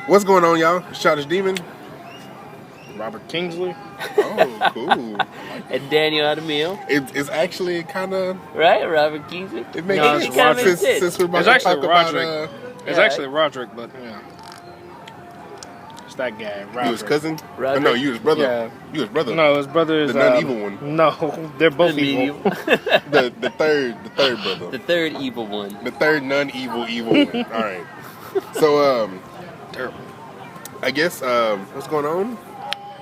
What's going on, y'all? Childish Demon. Robert Kingsley. Oh, cool. And Daniel Adamil. It's actually kind of right, Robert Kingsley. It makes No, sense it's since we're about It's to actually talk about. Roderick. It's actually Roderick, but yeah, it's that guy. Roderick. You his cousin? Roderick? No, you his brother. Yeah. You his brother. No, his brother is The non-evil one. No, they're both The evil. medium. the third brother. The third evil one. The third non-evil one. All right. So Terrible. I guess what's going on?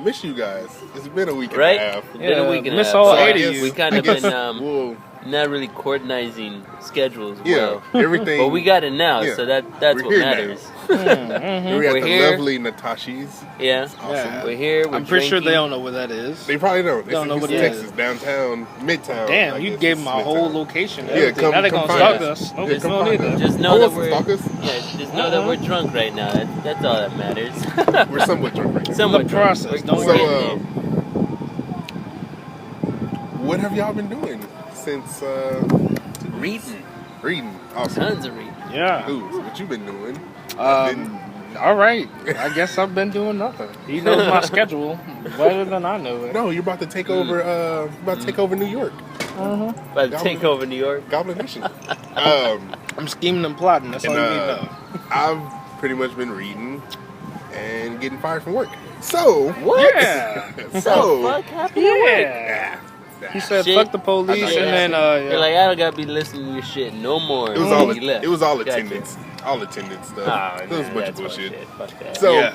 Miss you guys. It's been a week and Right? a half. It's been a week and a miss half. all So I 80 of guess you. we kind I of guess been we'll- not really coordinizing schedules yeah, well. everything. But we got it now, Yeah. so that's We're what here now. matters. We're at We're the here. lovely Natashi's. Yeah. Awesome. Yeah. We're here. We're I'm pretty sure they drinking. don't know where that is. They probably don't. Don't know It's what in it Texas, is. downtown, midtown. Damn, I you guess gave it's them a whole midtown. location. Yeah, Everything. come- Now they're come gonna find stalk us. us. Nope, Yeah, we come don't find need us. that. Just know Who that wants to stalk us? Yeah, just know that we're drunk right now. That's all that matters. We're somewhat drunk right now. Somewhat The drunk. process, We're don't getting worry. there. What have y'all been doing since Reading. reading? Awesome. Tons of reading. Yeah. Ooh, what you been doing? All right. I guess I've been doing nothing. He knows my schedule better than I know it. No, you're about to take over. About to take over New York, About to take over New York. Goblin Nation. I'm scheming and plotting. That's all you need to know. I've pretty much been reading and getting fired from work. So What? Yeah. so Fuck happened to work? Yeah. He said, Shit. "Fuck the police," I thought and then You're like, I don't gotta be listening to your shit no more. it was all You left. it was all Gotcha. attendance, stuff. Oh, it was a bunch of that's bullshit. Fuck that. So Yeah.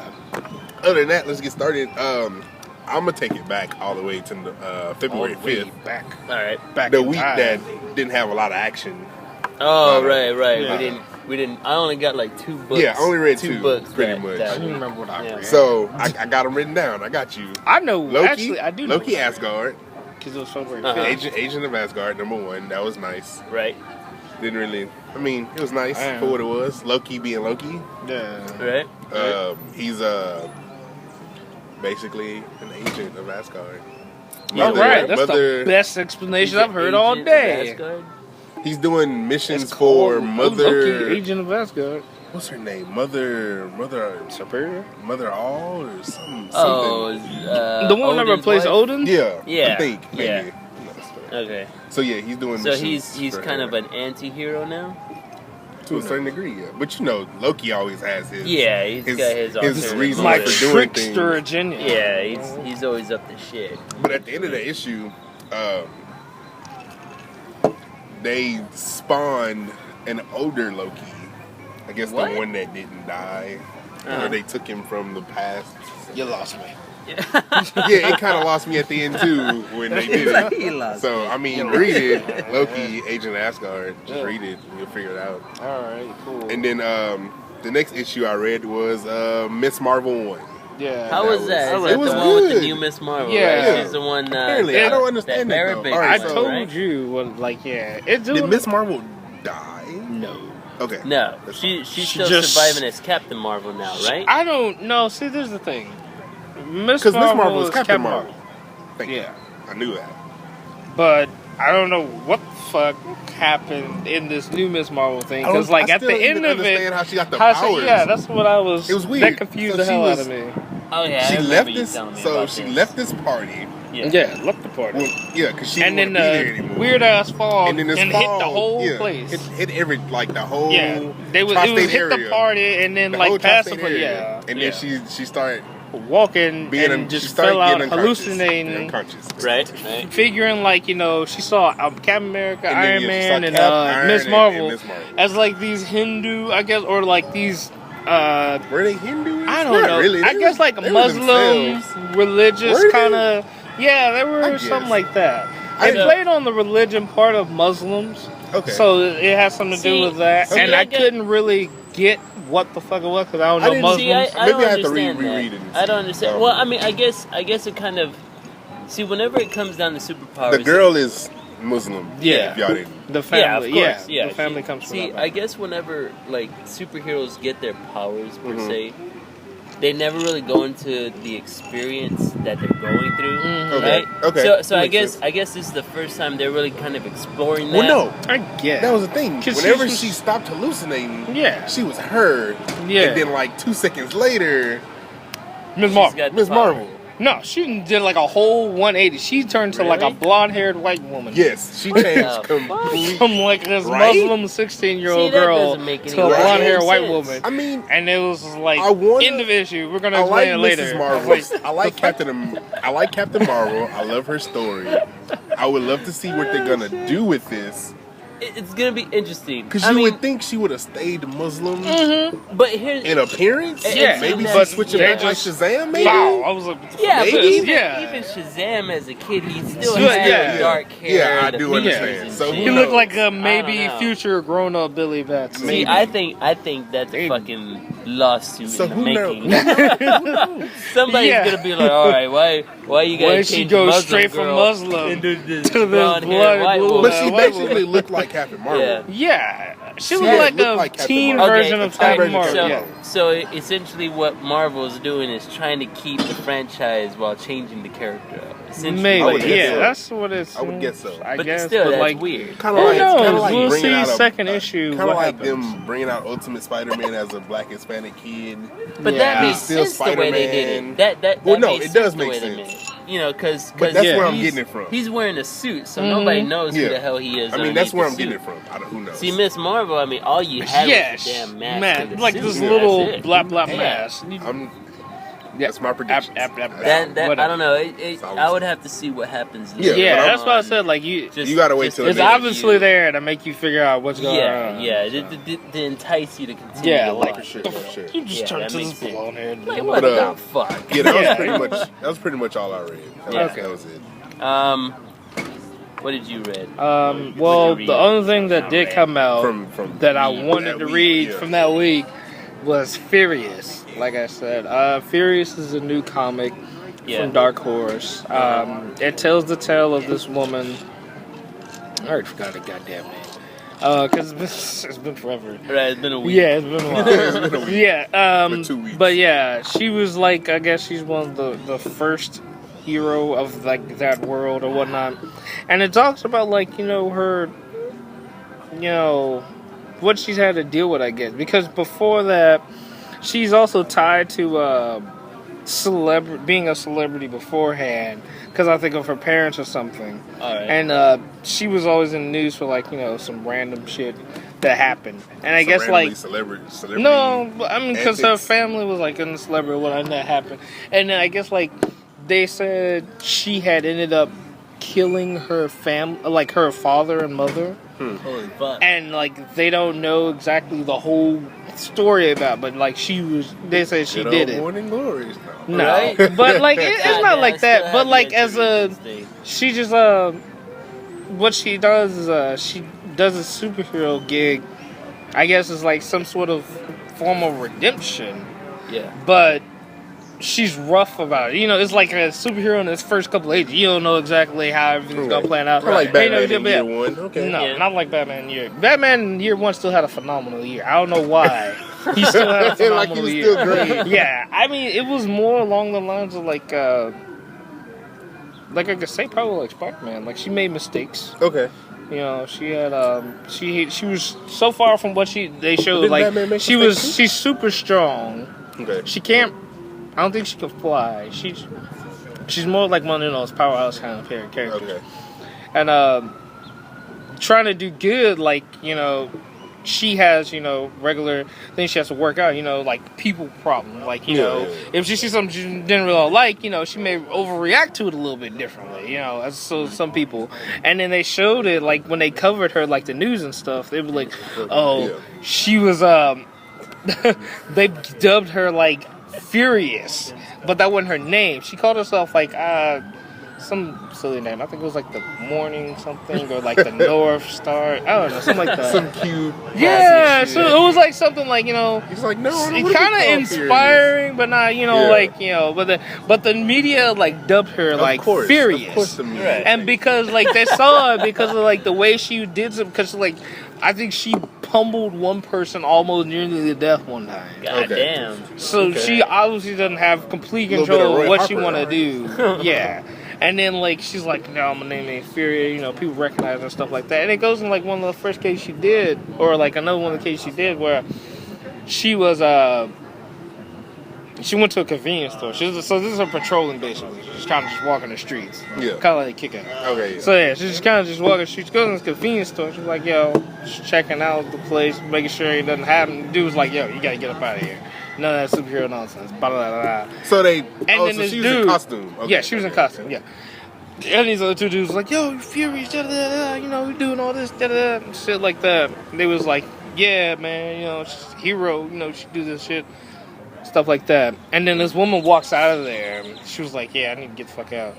other than that, let's get started. I'm gonna take it back all the way to February All the way 5th, back, all right. back the in week time. that didn't have a lot of action. Oh, right. Yeah. We didn't. I only got like 2 books. Yeah, I only read 2 books. pretty that- much. I that don't week. remember what I Yeah. read. So I got them written down. I got you. I know. Loki, Actually, I do know. Loki Asgard, Because it was February Uh-huh. 5th. Agent of Asgard, #1. That was nice. Right. Didn't really. I mean, it was nice Yeah. for what it was. Loki being Loki. Yeah. Right. He's basically an agent of Asgard. All right. That's the best explanation I've heard all Agent of day. Asgard? He's doing missions It's for called Mother. Loki, Agent of Asgard. What's her name? Mother Superior. Mother All or something. Oh, The one that Odin's replaced wife? Odin? Yeah. Yeah. I think. Maybe. Yeah. No, Okay. so yeah, he's doing. So missions he's for kind her of an anti-hero now. to a certain degree. Yeah, but you know, Loki always has his. Yeah, he's got his alternative reasons Like motives. for doing trickster things. agenda. Yeah, he's always up to shit. But at the end of the issue, they spawned an older Loki. I guess What? the one that didn't die, Uh-huh. or they took him from the past. You lost me. Yeah, it kind of lost me at the end too when they did it. He lost So I mean, read it, Loki, Agent of Asgard. Just read it, and you'll figure it out. All right, cool. And then the next issue I read was Miss Marvel 1. yeah. How was that? Is It that was the one with the good. new Miss Marvel? Yeah. Right? She's the one. Apparently, I don't understand that it, Barrett though. Baker, All I right, one, so- told right? you, what, like, yeah. It's Did doing. Miss Marvel die? No. Okay. No, she's She still just- surviving as Captain Marvel now, right? I don't know. See, there's the thing. Miss Because Miss Marvel Marvel is is Captain Marvel. Thank you. Yeah. I knew that. But I don't know what the fuck happened in this new Miss Marvel thing. Because, like, I at the still end even of understand it. how she got the powers. Yeah, that's what I was. It was weird. That confused So the she hell was- out of me. Oh yeah, I She remember left you this. telling me So about she this. left this party. Yeah, left the party. Well, yeah, because she And didn't then want to be there anymore. weird ass fog And then this hit fog, the whole yeah, place. Hit every the whole. Yeah, it was tri-state hit area. the party and then The whole like past the tri-state area. yeah, And yeah. then she started walking being and she just started fell out getting unconscious. hallucinating, Unconscious. Right. figuring like she saw Captain America, And then, Iron yeah, she Man, saw and Cap, Iron, Miss and Marvel Miss Marvel. as like these Hindu, I guess, or like these. Were they Hindus? I don't Not know. Really. I They guess were- like they were Muslim, themselves. religious Were they? kind of. Yeah, they were I something guess. like that. I They know. played on the religion part of Muslims. Okay. So it has something to do See- with that, see, and I I get- couldn't really get what the fuck it was because I don't I know didn't Muslims. See, I Maybe don't I have to understand reread that. it and I don't see. understand. Um, Well, I mean, I guess it kind of. See, whenever it comes down to superpowers, The girl is Muslim. Yeah. If y'all didn't. The family, yeah, of course, yeah. the family comes from See, that. I guess whenever like superheroes get their powers per Mhm. se, they never really go into the experience that they're going through, Okay. right? Okay. So I Makes guess sense. this is the first time they're really kind of exploring that. Well, no. I get. That was the thing. 'Cause Whenever she's- she stopped hallucinating, Yeah. she was her. Yeah. And then like 2 seconds later, Ms. She's Marvel. got the Ms. power. Marvel. No, she did like a whole 180. She turned to like a Really? blonde-haired white woman. Yes, she changed the completely. From like this Right? Muslim 16-year-old See, that girl doesn't make any to a blonde-haired sense. white woman. I mean, And it was like, I wanna- end of issue. We're going to I like explain it later. Mrs. Marvel. I like Captain Marvel. I love her story. I would love to see what they're gonna do with this. It's gonna be interesting. Because I you mean, would think she would have stayed Muslim but here's in appearance. Yeah, Maybe but she's switching they back like just- Shazam. Maybe. Wow. I was like, yeah, Maybe? but even, Yeah. even Shazam as a kid, he still Yeah, had yeah. dark hair. Yeah, I the do features understand. and So shit. who he looked knows? like a I maybe don't know. future grown-up Billy Batson. See, Maybe. I think that's a Maybe. fucking lawsuit So in the who making. knows? Somebody's Yeah. gonna be like, all right, why you Why guys she change go Muslim straight from girl Muslim into this to this blonde-haired blood white blue- woman? But she white basically woman. looked like Captain Marvel. Yeah. Yeah. She She looked like looked a like Captain teen Marvel. version of teen Captain version of Marvel. So, Captain Yeah. so essentially, what Marvel is doing is trying to keep the franchise while changing the character up. Essentially, Maybe. I would guess Yeah, so. that's what it's. I would guess so. I but guess, still, but that's like, weird. Kind Who of like, knows? kind of like We'll bringing see out a second issue Kind of what like happens. them bringing out Ultimate Spider-Man as a black Hispanic kid. But Yeah. that makes He's still sense the way they did Spider-Man. it. That Well, no, made it does sense make the way they sense. made it. You know, because But that's where I'm he's- getting it from. He's wearing a suit, so nobody knows who Yeah. the hell he is. I mean, that's underneath where the I'm getting suit. it from. Who knows? See, Miss Marvel, I mean, all you had Yes, was the damn mask. man, and the like suit. this Yeah, little That's it. blah blah Yeah. mask. That's my prediction. That Whatever. I don't know. Solid. I would have to see what happens. Yeah, Yeah, but that's why I said like you. You gotta wait till It's the next obviously there to make you figure out what's going Yeah, on. yeah, so. to entice you to continue. Yeah, to like watch. sure, the for sure. you just Yeah, turn that to makes this sense. blonde haired. Like, what But, the fuck? Yeah, that Yeah. was pretty much all I read. Yeah. That was it. What did you read? Well, the only thing that did come out From that I that wanted to week, read yeah. from that week was Furious. Like I said, Furious is a new comic Yeah. from Dark Horse. It tells the tale of this woman. I already forgot her goddamn name. Because it's been forever. Right, it's been a week. Yeah, it's been a while. It's been a week. Yeah, For 2 weeks. but yeah, she was like, I guess she's one of the first hero of like that world or whatnot, and it talks about like her, what she's had to deal with, I guess, because before that, she's also tied to being a celebrity beforehand, because I think of her parents or something. All right. And she was always in the news for like some random shit that happened, and I guess like celebrity. no, I mean because her antics. family was like in the celebrity when that happened, and then I guess like they said she had ended up killing her like her father and mother, Holy fuck. and like they don't know exactly the whole story about, but like they said she did it. Morning glories. No, Right? but like it's not Goddamn, like I still that. have But the like as a injury she just what she does is she does a superhero gig. I guess it's like some sort of form of redemption, Yeah. but she's rough about it. It's like a superhero in his first couple of ages. You don't know exactly how everything's gonna plan out. Kind of like Ain't no Batman in idea, year one. Okay. No, Yeah. not like Batman year. Batman year one still had a phenomenal year. I don't know why. He still had a phenomenal Like he was year. still great. Yeah, I mean, it was more along the lines of like I could say probably like Spider-Man. Like she made mistakes. Okay. She had she was so far from what they showed. Didn't Like Batman make she mistakes was too? she's super strong. Okay. She can't. I don't think she can fly. She's more like one of those powerhouse kind of characters. Okay. And trying to do good, like she has regular things she has to work out. Like people problem. Like Yeah. if she sees something she didn't really like, she may overreact to it a little bit differently. As so some people. And then they showed it like when they covered her like the news and stuff. They were like, oh, Yeah. she was they dubbed her like Furious, but that wasn't her name. She called herself like some silly name. I think it was like the Morning something or like the North Star. I don't know, something like that. Some cute. Yeah, classy so shit. it was like something like He's like, no, I don't it wanna be kind of called inspiring, but not Yeah. but the media like dubbed her Furious. like Of course. Furious. Of course the media. Right. And because like they saw it because of like the way she did some, because like I think she pummeled one person almost nearly to death one time. God Okay. damn. So she obviously doesn't have complete Little bit control of of Roy what she Harper, want to right? do. Yeah. And then, like, she's like, no, I'm going to name it Inferior. You know, people recognize her and stuff like that. And it goes in, like, one of the first cases she did, or, like, another one of the cases she did where she was, she went to a convenience store. So this is her patrolling, basically. She's kind of just walking the streets. Yeah. Kind of like kicking. Okay. So, yeah, she's just kind of just walking the streets. She goes in this convenience store. She's like, yo, just checking out the place, making sure it doesn't happen. The dude was like, yo, you got to get up out of here. None of that superhero nonsense. Blah, blah, blah, blah. So they. And oh, then so this she was dude, in costume. Okay. Yeah, she was in costume. Yeah. And these other two dudes was like, yo, you furious, da da da, you know, we doing all this, da da da, and shit like that. They was like, yeah, man, you know, she's a hero, you know, she do this shit, stuff like that. And then this woman walks out of there. And she was like, yeah, I need to get the fuck out,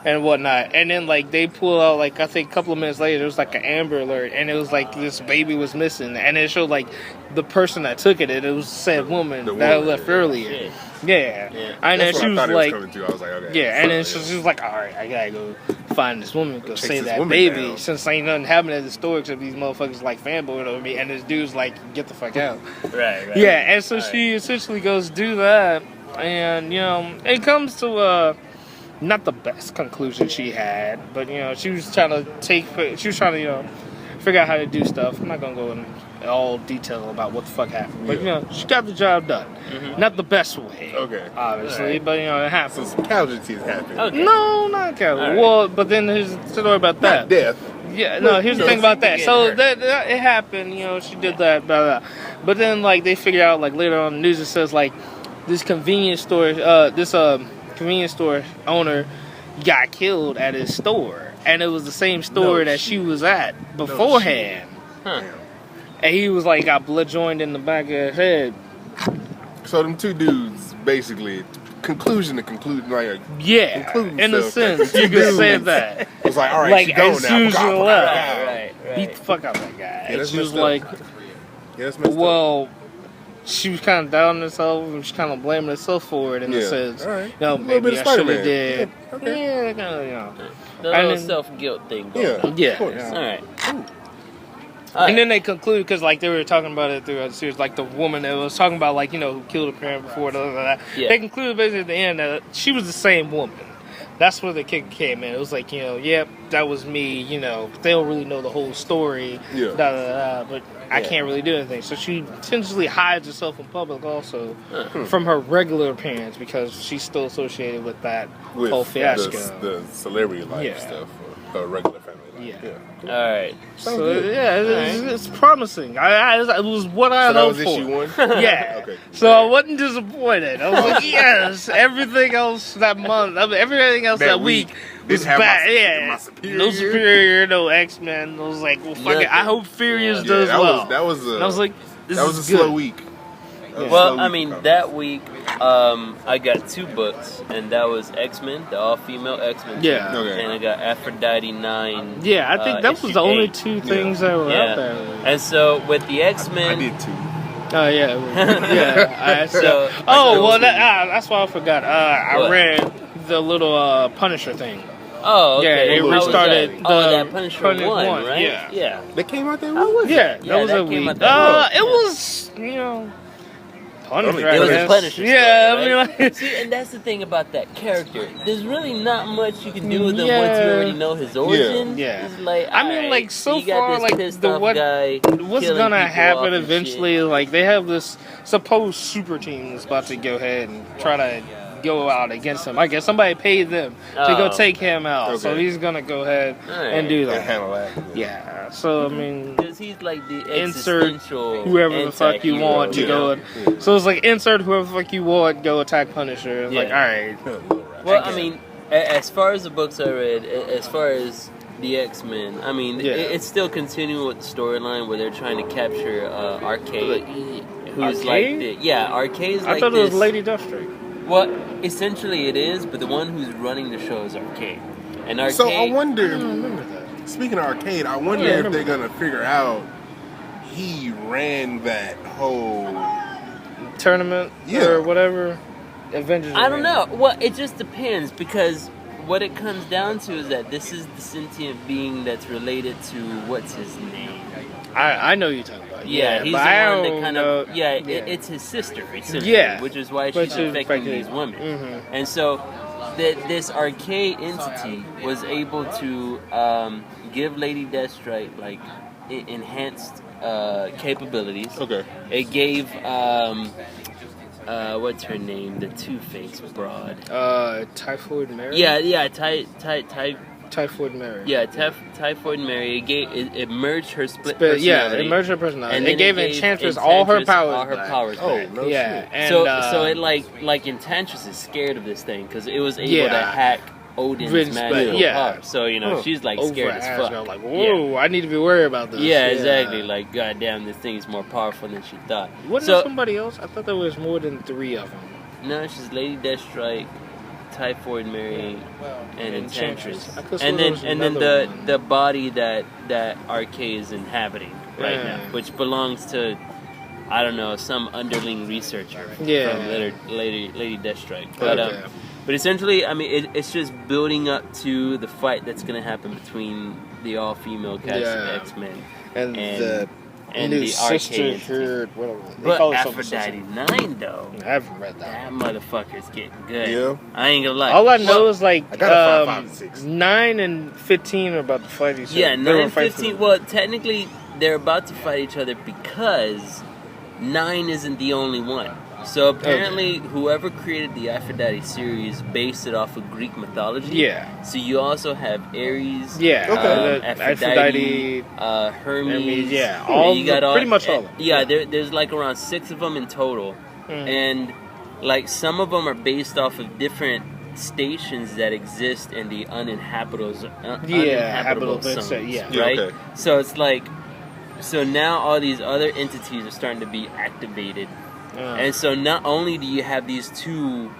and whatnot. And then like they pull out, like, I think a couple of minutes later, there was like an Amber Alert, and it was like this baby was missing, and it showed like the person that took it. It was said woman The that woman, left earlier. Shit. Yeah. Yeah. And then That's she what I was thought like, it was coming to. I was like, okay. yeah, and then So, she was like, all right, I gotta go find this woman, go Chase save this that woman baby, down. since ain't nothing happening at the store except these motherfuckers like fanboying over me, and this dude's like, get the fuck out. Right. Yeah, and so All right. she essentially goes do that, and, you know, it comes to, not the best conclusion she had, but, you know, she was trying to, you know, figure out how to do stuff. I'm not gonna go in all detail about what the fuck happened, but, you know, she got the job done. Not the best way, Okay. obviously, Alright. but, you know, it So happens. some casualties happened. Okay. No, not Kevin. Alright. Well, but then here's the story about that. Not death. Yeah, no, here's the thing about that. Get So hurt. that it happened, you know, she did that, blah, blah. But then, like, they figure out, like, later on in the news, it says, like, this convenience store owner got killed at his store. And it was the same store No that she was at beforehand. Huh. And he was, like, got blood joined in the back of his head. So them two dudes basically conclusion, like Yeah, Concluding in a stuff, sense, like, you could say dudes. that. it's like, all right, Like, she gone as now. soon as Fuck you off, left. fuck off. Right. Beat the fuck out of that guy. Yeah, And that's she was messed up. like, Yeah, that's messed up. well, she was kind of down on herself, and she kind of blaming herself for it in a Yeah. sense. All right. You know, A little bit maybe of I should have Spider-Man. did. Yeah, okay. Yeah, kind of, you know. The And little then- self-guilt thing going Yeah. on. Yeah. Of course. yeah. All right. And then they conclude, because, like, they were talking about it throughout the series, like, the woman that was talking about, like, you know, who killed her parent before, blah, blah, blah. Yeah. They concluded basically at the end that she was the same woman. That's where the kick came in. It was like, you know, yep, that was me, you know. They don't really know the whole story, Yeah. da, da, da, but I Yeah. can't really do anything. So she intentionally hides herself in public also Huh. from her regular appearance because she's still associated with that With whole fiasco. the celebrity life Yeah. stuff, or regular family life. Yeah. All right. So, good. yeah, it's promising. It was what I So that hoped was for. issue one? Yeah. Okay. So I wasn't disappointed. I was like, yes. Everything else that month, everything else that week was Didn't have bad. my Yeah. superior. No Superior, no X-Men. I was like, well, fuck it. I hope Furious Yeah, does that well. that was and I was like, this that was a is good. slow week. That was a Well, slow I week mean, for that week, I got 2 books, and that was X-Men, the all-female X-Men. Yeah. Okay. And I got Aphrodite 9. Yeah, I think that was issue the only 8. 2 things that were out there. And so with the I X-Men, did too. Oh yeah, yeah. So- That's why I forgot. I What? read the little Punisher thing. oh, okay. Yeah, they How was restarted that? the that Punisher Punisher 1, one, right? yeah. Yeah. They came out there. Yeah, Yeah, that was that a came week. out that week. It Yeah. was, you know, Punisher. It was I a guess. Punisher Yeah, story, I right? mean, like, See, and that's the thing about that character. There's really not much you can do with him Yeah. once you already know his origin. Yeah. It's like, I mean, alright, like, so you got far, this like, pissed the off what- guy what's killing gonna people happen off and eventually? shit. Like, they have this supposed super team that's about to go ahead and try to go out against him. I guess somebody paid them to go Oh. take him out, so Okay. he's gonna go ahead Alright. and do And that. handle that. Yeah. So I mean, Because he's like the insert existential whoever the fuck you anti-hero. want to Yeah. go. So it's like insert whoever the fuck you want, go attack Punisher. It's like, Yeah. all right. Well, I I mean, as far as the books I read, as far as the X-Men, I mean, Yeah. it's still continuing with the storyline where they're trying to capture Arcade, who's like Arcade? Arcade's I like thought it this. was Lady Deathstrike. Well, essentially it is, but the one who's running the show is Arcade, and Arcade. So I I wonder. don't remember that. Speaking of arcade, I wonder Yeah, I if remember they're gonna figure out he ran that whole. Tournament Yeah. or whatever. Avengers. I don't Arena. know. Well, it just depends because what it comes down to is that this is the sentient being that's related to what's his name. I know you're talking about. Yeah, he's the but one I that don't kind know. of it's his sister essentially, Yeah. which is why But she's she's affecting affecting- these women. Mhm. And so this arcade entity was able to give Lady Deathstrike like enhanced capabilities. Okay. It gave what's her name, the Two-Faced broad. Typhoid Mary. Yeah, Typhoid Mary. Typhoid Mary. It merged her split But yeah, personality. it merged her personality. And It then gave Enchantress all her powers. All her back. powers Oh, back. no Yeah, shit. and So it like Enchantress is scared of this thing because it was able to hack Odin's Vince, magical yeah. power. So she's like over scared as fuck. Asgard, like, whoa, I need to be worried about this. Yeah, exactly. Like, goddamn, this thing is more powerful than she thought. Wasn't there somebody else? I thought there was more than 3 of them. No, she's Lady Deathstrike, Typhoid Mary, and Enchantress. I could've And sworn then there was another one. the body that Arcade is inhabiting right Yeah. now, which belongs to, I don't know, some underling researcher from Lady Deathstrike. But essentially, I mean, it's just building up to the fight that's going to happen between the all-female cast of X-Men and the the arcade. sisterhood, whatever. They But call it something Aphrodite 9, though, I haven't read that. that motherfucker's getting good. Yeah. I ain't gonna lie. All I know is like I gotta find 5 and 6. 9 and 15 are about to fight each other. Yeah, They were 9, fighting 15. for- Well, technically, they're about to fight each other because 9 isn't the only one. So apparently, whoever created the Aphrodite series based it off of Greek mythology. Yeah. So you also have Ares. Yeah, Okay. Aphrodite, Hermes. yeah, and all you got pretty much all of them. Yeah, there's like around 6 of them in total, and like some of them are based off of different stations that exist in the uninhabitable habitable zones, yeah. right? Okay. So it's like, so now all these other entities are starting to be activated, and so not only do you have these two,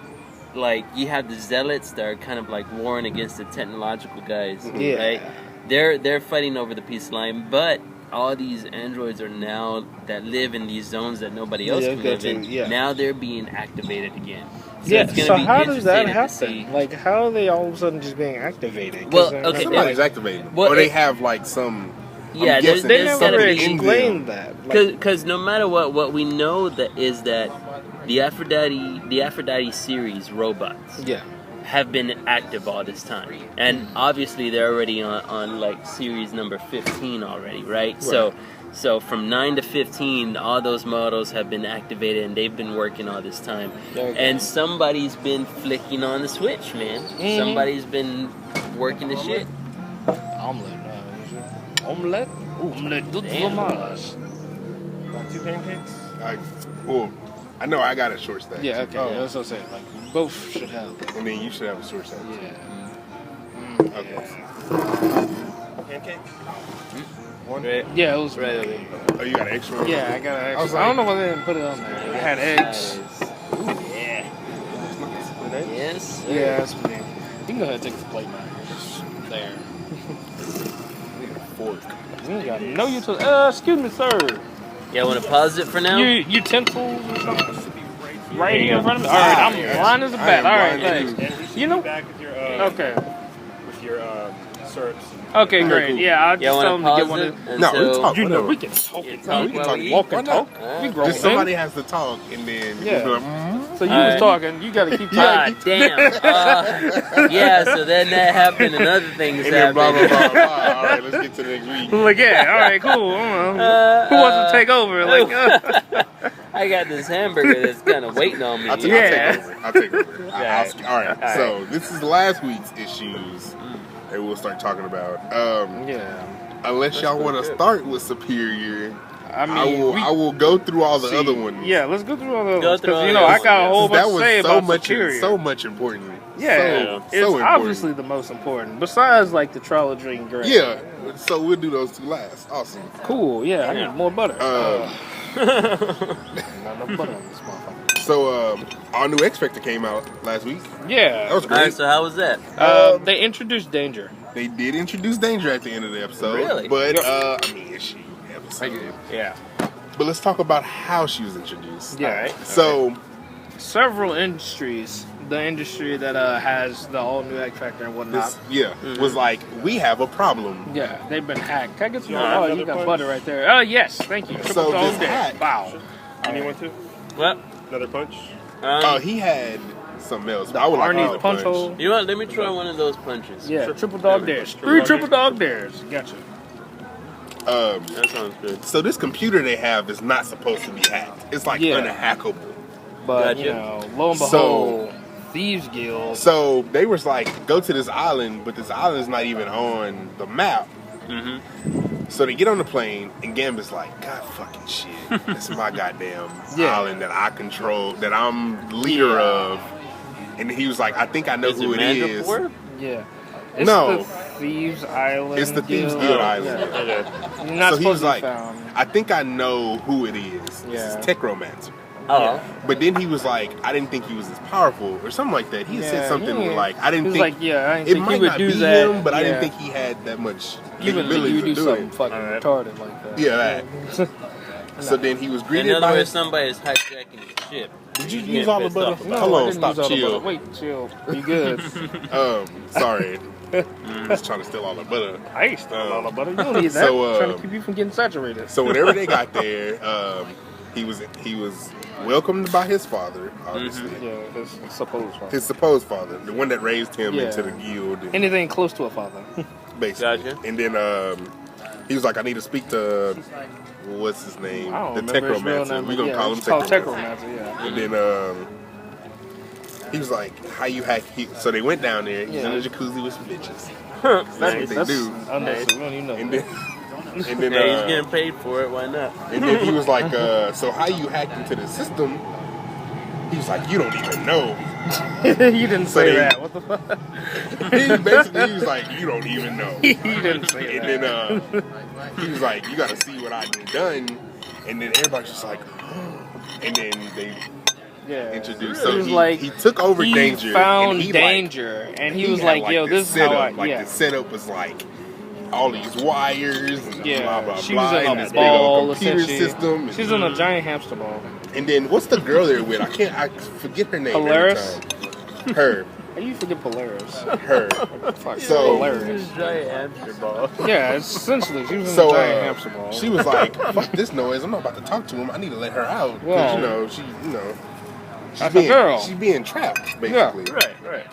like you have the zealots that are kind of like warring against the technological guys, right? They're fighting over the peace line, but all these androids are now that live in these zones that nobody else can live in. Now they're being activated again. So it's gonna so be how does that interesting to see. happen? Like, how are they all of a sudden just being activated? Well, they're okay, not- Somebody's activating them. Well, or they it- have like some. Yeah, I'm there's guessing they there's never gotta something be in explained them. that. Because no matter what we know that is that the Aphrodite series robots have been active all this time, and obviously they're already on like series number 15 already, right? So from 9 to 15, all those models have been activated and they've been working all this time. And somebody's been flicking on the switch, man. Somebody's been working the shit. Omelette. Omelette? Omelette de fromage. 2 pancakes? I know I got a short stack. Yeah, okay. Oh. That's what I said. Like, both should have. And then you should have a short stack. Yeah. Okay. Pancake? One? Yeah, it was Right. Oh, you got an extra one? Yeah, I got an I was extra. I don't know why they didn't put it on there. I had eggs. Yeah. Yes. Sir. Yeah, that's me. You can go ahead and take the plate now. There. Need a fork. You ain't got no utensils. Excuse me, sir. Yeah, want to pause it for now? Utensils or something? Right here in front of me? Alright, I'm blind as a bat. Alright, thanks. You know? Back with your, Okay. with your syrups. Okay, great. Yeah, I'll Yeah, just tell want them to to get pause one it? of No, we until- talk. You know, whatever. we can talk. Yeah, We talk can while we eat. walk and Why not? talk. We grown Just somebody has to talk, and then Yeah. we'll be like, So you was Alright. talking. You got to keep God talking. damn. Yeah, so then that happened and other things and then blah, happened. blah, blah, blah. All right, let's get to the next week. I'm like, yeah, all right, cool. Who wants to take over? Like, I got this hamburger that's kind of waiting on me. I'll take over. All right. All So this is last week's issues that we'll start talking about. yeah. Unless y'all want to start with Superior, I mean, I will go through all the other ones. Yeah, let's go through all those. Go through all Because, the I others, got a whole that bunch to was say so about much, Superior. so much important. Yeah, so it's important. obviously the most important. Besides, like, the Trilogy and Grey. Yeah, so we'll do those two last. Awesome. Cool, yeah, I need more butter. Um, Not no butter on this motherfucker. So our new X Factor came out last week. Yeah. That was All right, great. so how was that? They introduced Danger. They did introduce Danger at the end of the episode. Really? But I mean, it's she episode. Yeah. But let's talk about how she was introduced. Yeah. All right. So Several industries the industry that has the all new X Factor and whatnot. Was like, we have a problem. Yeah, they've been hacked. Can I get some? Yeah, Oh, another you got punch? butter right there. Oh, yes, thank you. Triple So dog this there. hack- Wow. You need one too? Well, Another punch? Oh, he had something else. I would like Arnie's another punch hole. you know what? Let me try one of those punches. Yeah, triple dog dares. 3 triple dog dares. Gotcha. That sounds good. So this computer they have is not supposed to be hacked. It's like Yeah. unhackable. But, Gotcha. you know, lo and So- behold, Thieves Guild. So they was like, go to this island, but this island's not even on the map. So they get on the plane, and Gambit's like, God fucking shit. This is my goddamn island that I control, that I'm leader of. And he was like, I think I know who it is. Mandapore? Yeah. It's No. the Thieves Island. It's the Thieves Guild Island. Yeah. Okay. You're not So he supposed was to like, be found. I think I know who it is. Yeah. This is Techromancer. Oh. But then he was like, I didn't think he was as powerful, or something like that. He had said something yeah. like, I He didn't was think like, yeah, I didn't it think might he would not do be that. him, but I didn't Yeah. think he had that much You would think capability you would to do do something it. fucking Alright. retarded like that. Yeah, that. So then he was In greeted other by words, somebody is hijacking his ship. Did you Getting use all the pissed butter? off about No, Hold I on, didn't stop, use all the chill. butter. Wait, chill. Be good. Sorry. Just trying to steal all the butter. I ain't stealing all the butter. You don't need that. So, trying to keep you from getting saturated. So whenever they got there, he was welcomed by his father, obviously. Yeah, his supposed father. His supposed father, the one that raised him Yeah. into the guild, and Anything close to a father. basically. Gotcha. And then he was like, I need to speak to, what's his name? I don't The remember his real Techromancer. name. We're going to call him it's called Techromancer. Techromancer, yeah. And then he was like, how you hack? So they went down there. He's in a jacuzzi with some bitches. That's what they That's do. unnecessary. We don't even know. And then, and then, Yeah, he's getting paid for it. Why not? and then he was like, so how you hacked into the system? He was like, you don't even know. You didn't say Say- that. What the fuck? He was like, you don't even know. He didn't say And that. then he was like, you got to see what I've done. And then everybody's just like, and then they Yeah. introduced. It So was he, like, he took over he danger. found and he danger, and he was had, like, "Yo, this is setup, how I." like Yeah. the setup was like all these wires and Yeah, blah blah she blah. was in and a this ball, big old computer essentially. system. She's in a giant hamster ball. And then what's the girl they're with? I forget her name. Polaris? Every time. Her. How do you forget Polaris? Her. Fuck, So- Polaris. Giant hamster ball. Yeah, it's essentially she was in So a giant hamster ball. she was like, "Fuck this noise! I'm not about to talk to him. I need to let her out Well, because she's that's a girl. She's being trapped basically. Right.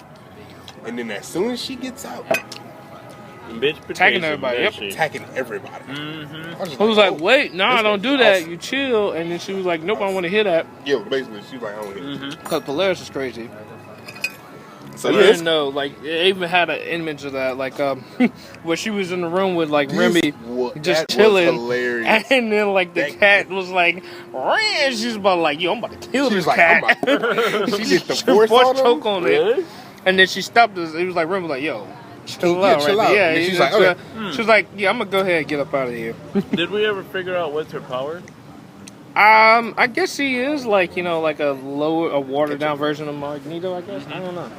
And then as soon as she gets out, Bitch Attacking betrays him, everybody, doesn't yep. she? attacking everybody. Mm-hmm. I just I was like, oh, wait, nah, this don't was do that. awesome. You chill. And then she was like, nope, I want to hear that. Yeah, basically, she's like, I don't hear. Mm-hmm. Because Polaris is crazy. So I yeah, didn't know. Like, it even had an image of that. Like, where she was in the room with, like, Remy just chilling. hilarious. And then, like, the That- cat was like, "Rah," she's about like, yo, I'm about to kill She this was like, cat. I'm about to- she did the She force on him? choke on it. Really? And then she stopped us. It was like, Remy was like, yo, chill Yeah, out chill right out. there. And Yeah, she's like, okay. She was like, yeah, I'm going to go ahead and get up out of here. Did we ever figure out what's her power? I guess she is like, like a watered down version of Magneto, I guess. I don't know.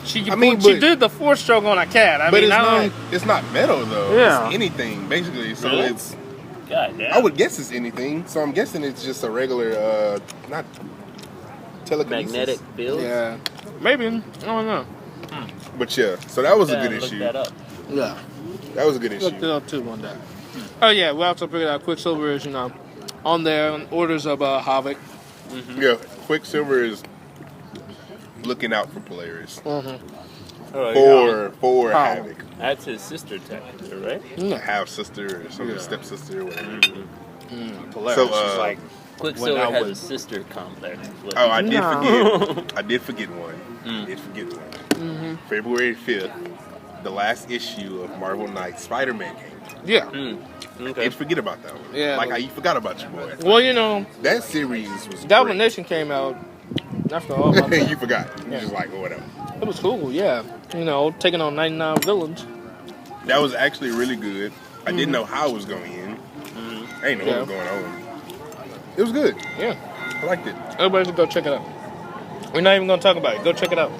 She but- did the force choke on a cat. I But mean, it's not metal though. Yeah. It's anything basically. So Really? it's God damn. I would guess it's anything. So I'm guessing it's just a regular not telekinesis. Magnetic field. yeah, maybe. I don't know. But yeah, so that was a Yeah, good look issue. that up. Yeah, That was a good looked it issue. up too one day. Oh yeah, we also figured out Quicksilver is on there on orders of Havoc. Yeah, Quicksilver is looking out for Polaris. Oh, For How? Havoc. That's his sister, technically, right? No. Half sister or some Yeah. stepsister or whatever. Polaris So, is like, Quicksilver When I has a was- sister complex. Oh, I did No. forget. I did forget one. I did forget one. February 5th, the last issue of Marvel Knights Spider-Man came out. yeah. Okay. Did forget about that one. Yeah. Like how you forgot about your boy. Well, That series was Galvanation came out after all my great. You forgot. You Yeah. just like, oh, whatever. It was cool, yeah. Taking on 99 villains. That was actually really good. I didn't know how it was going to end. I didn't know what was going on. It was good. Yeah. I liked it. Everybody should go check it out. We're not even going to talk about it. Go check it out.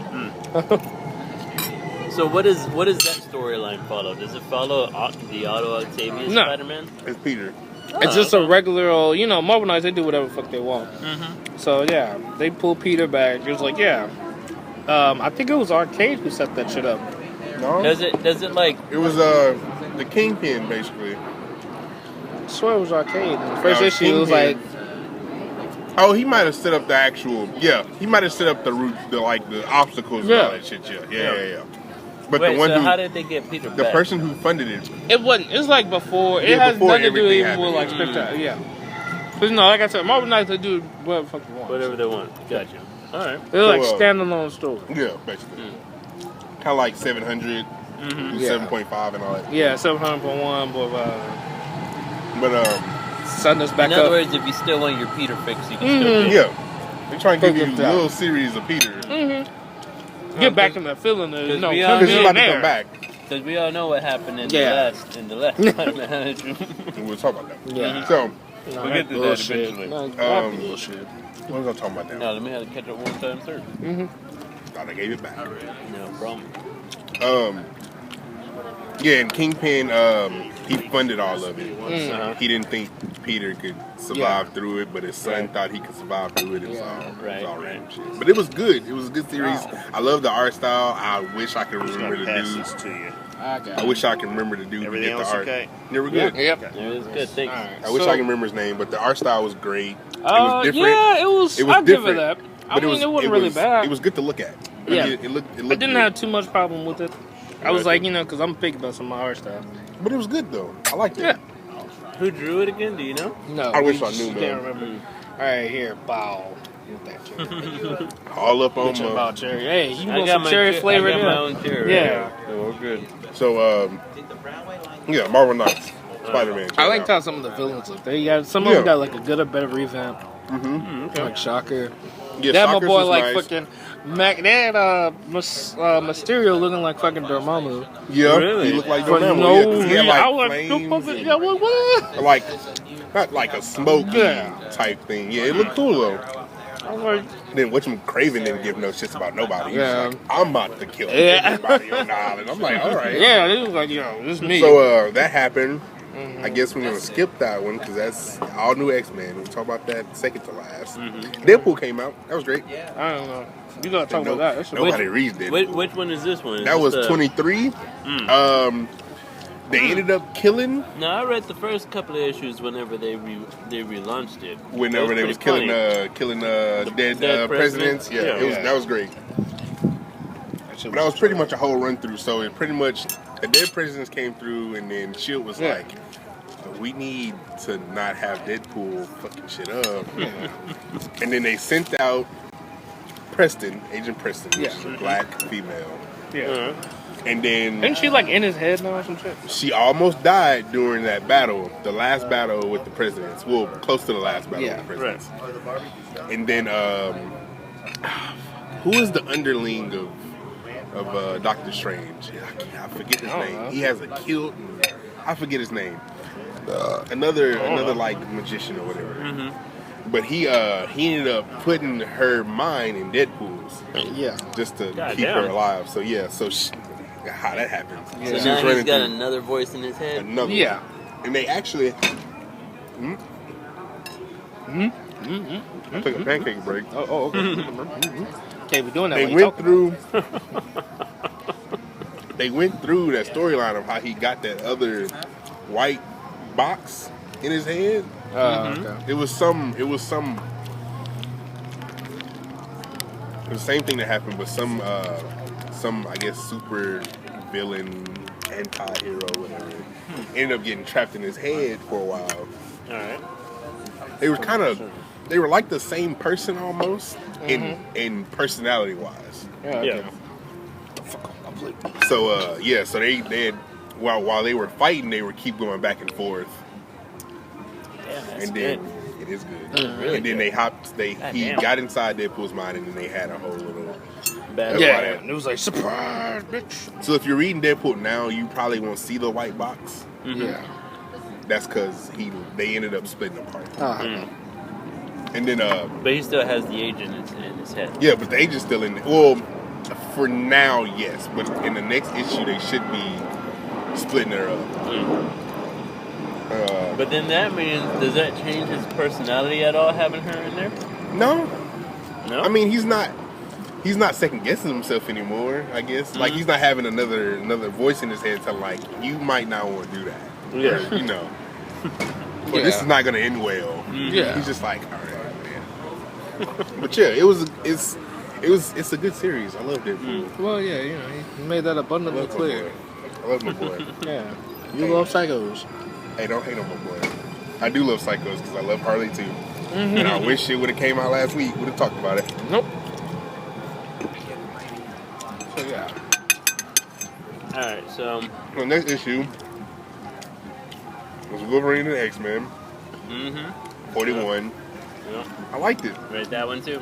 So what does that storyline follow? Does it follow the Otto Octavius No. Spider-Man? It's Peter. It's just a regular old, Marvel Knights, they do whatever the fuck they want. Mm-hmm. So, yeah, they pull Peter back. It's like, yeah, I think it was Arcade who set that shit up. No, Does it like? it was the Kingpin basically. I swear it was Arcade. In the first No, issue, it was Kingpin. like, Oh, he might have set up the actual. Yeah, he might have set up the route, the obstacles and all that shit. Yeah. But Wait, the one so who, how did they get Peter the back? person who funded it, it wasn't. It was like before. It Yeah, has before nothing to do everything even with like happened. Spectre. Yeah. Because like I said, Marvel Knights they do whatever the fuck they want. Whatever they want. Gotcha. All right. They're like So, standalone stories. yeah, basically, kind of like 700, Yeah. 7.5 and all that. Yeah, 700.1, But send us back In other up. words, if you still want your Peter fix, you can still do it. yeah, they try and give you Focus out. little series of Peter Get back in that feeling of Because no, we all because he's Yeah, about to there. come back. Because we all know what happened in Yeah. the last Spider-Man. And we'll talk about that. Yeah. So, No, We'll that get to that bullshit. eventually. No, that bullshit. what was I talking about now? No, let me have to catch up one time, sir. Thought I gave it back. No problem. Yeah, and Kingpin, he funded all of it. Uh-huh. He didn't think Peter could survive through it, but his son thought he could survive through it. It was all, it was all random shit. But it was good. It was a good series. I love the art style. I wish I could remember the Pass dude. this to you. I wish I could remember the dude who Everything did the else art. okay? They were good. Yep. It was good. Thanks. I wish So- I could remember his name, but the art style was great. It was different. Yeah, it was. It was I'll give it different, that. I But mean, it wasn't really bad. It was good to look at. Yeah. It looked I didn't good. have too much problem with it. I was like, because I'm picky about some of my art stuff. But it was good though. I liked it. Yeah. Who drew it again? Do you know? No, I wish I just knew, man. Can't remember. All right, here, bow. Get that cherry. All up on Bitch about cherry. Hey, you I want got some my cherry che- flavor? I got my Yeah. own cherry. Yeah. So we're good. So yeah, Marvel Knights, Spider-Man. I liked how some of the villains look. They got some of Yeah. them got like a good or better revamp. Like Shocker. Yeah, That my Shockers boy was like nice. fucking Mac. They had Mysterio looking like fucking Dormammu. Yeah, Really? he looked like For Dormammu. no Yeah, 'cause he had reason. I like was flames like, and, yeah, what? like not like a smoky Yeah. type thing. Yeah, it looked cool though. I was like, Then Craven didn't give no shits about nobody. He Yeah. was like, I'm about to kill Yeah. everybody on the island. I'm like, all right. yeah, it was like, this is me. So that happened. I guess we're gonna skip that one because that's all new X-Men. We'll talk about that second to last. Deadpool came out. That was great. I don't know. You gotta talk about that. That's a Nobody reads Deadpool. Which one is this one? Is That this was the- 23. They ended up killing No, I read the first couple of issues whenever they relaunched it. whenever It they was pretty killing funny. dead dead presidents. presidents? Yeah, Yeah. that was great. But that was pretty much a whole run through. So it pretty much the dead presidents came through, and then Shield was Yeah. like, we need to not have Deadpool fucking shit up. And then they sent out Preston, Agent Preston, which is a black female. Yeah. And then Isn't she like in his head now or some shit? she almost died during that battle, the last battle with the presidents. Well, close to the last battle with the presidents. And then, who is the underling of Doctor Strange? I forget his name. know. He has a kilt. I forget his name. Another like magician or whatever. But he ended up putting her mind in Deadpool's Yeah. just to God keep damn. her alive. So yeah, how that happened. So She was now he's running got through another voice in his head. another Yeah. one. And they actually I took a pancake break. Oh, okay. Okay, we're doing that. They while you went talking. through they went through that storyline of how he got that other white box in his head. Okay. It was the same thing that happened, but some I guess super villain anti-hero whatever ended up getting trapped in his head for a while. Alright. They were like the same person almost in personality wise. Yeah. Yeah. Okay. So so they had while they were fighting they would keep going back and forth. Damn, that's And good. then it is good. really and then good. he damn. got inside Deadpool's mind and then they had a whole little Bad. Yeah, Right. and it was like surprise, bitch. So if you're reading Deadpool now, you probably won't see the white box. Yeah. That's because they ended up splitting apart. And then But he still has the agent in his head. yeah, but the agent's still in. Well, for now, yes, but in the next issue they should be splitting her up. But then that means, does that change his personality at all, having her in there? No, No? I mean he's not. he's not second guessing himself anymore. I guess like he's not having another voice in his head telling like you might not want to do that. Yeah. Or, you know. Or this is not gonna end well. Yeah. He's just like, all right, man. But yeah, it's a good series. I loved it. Well, yeah, you know, he made that abundantly clear. I love my boy. Yeah. You love psychos. Hey, don't hate on my boy. I do love Psychos because I love Harley too. And I wish it would have came out last week. Would have talked about it. Nope. So yeah. All right, so The next issue was Wolverine and X-Men. 41. yeah, I liked it. read that one too.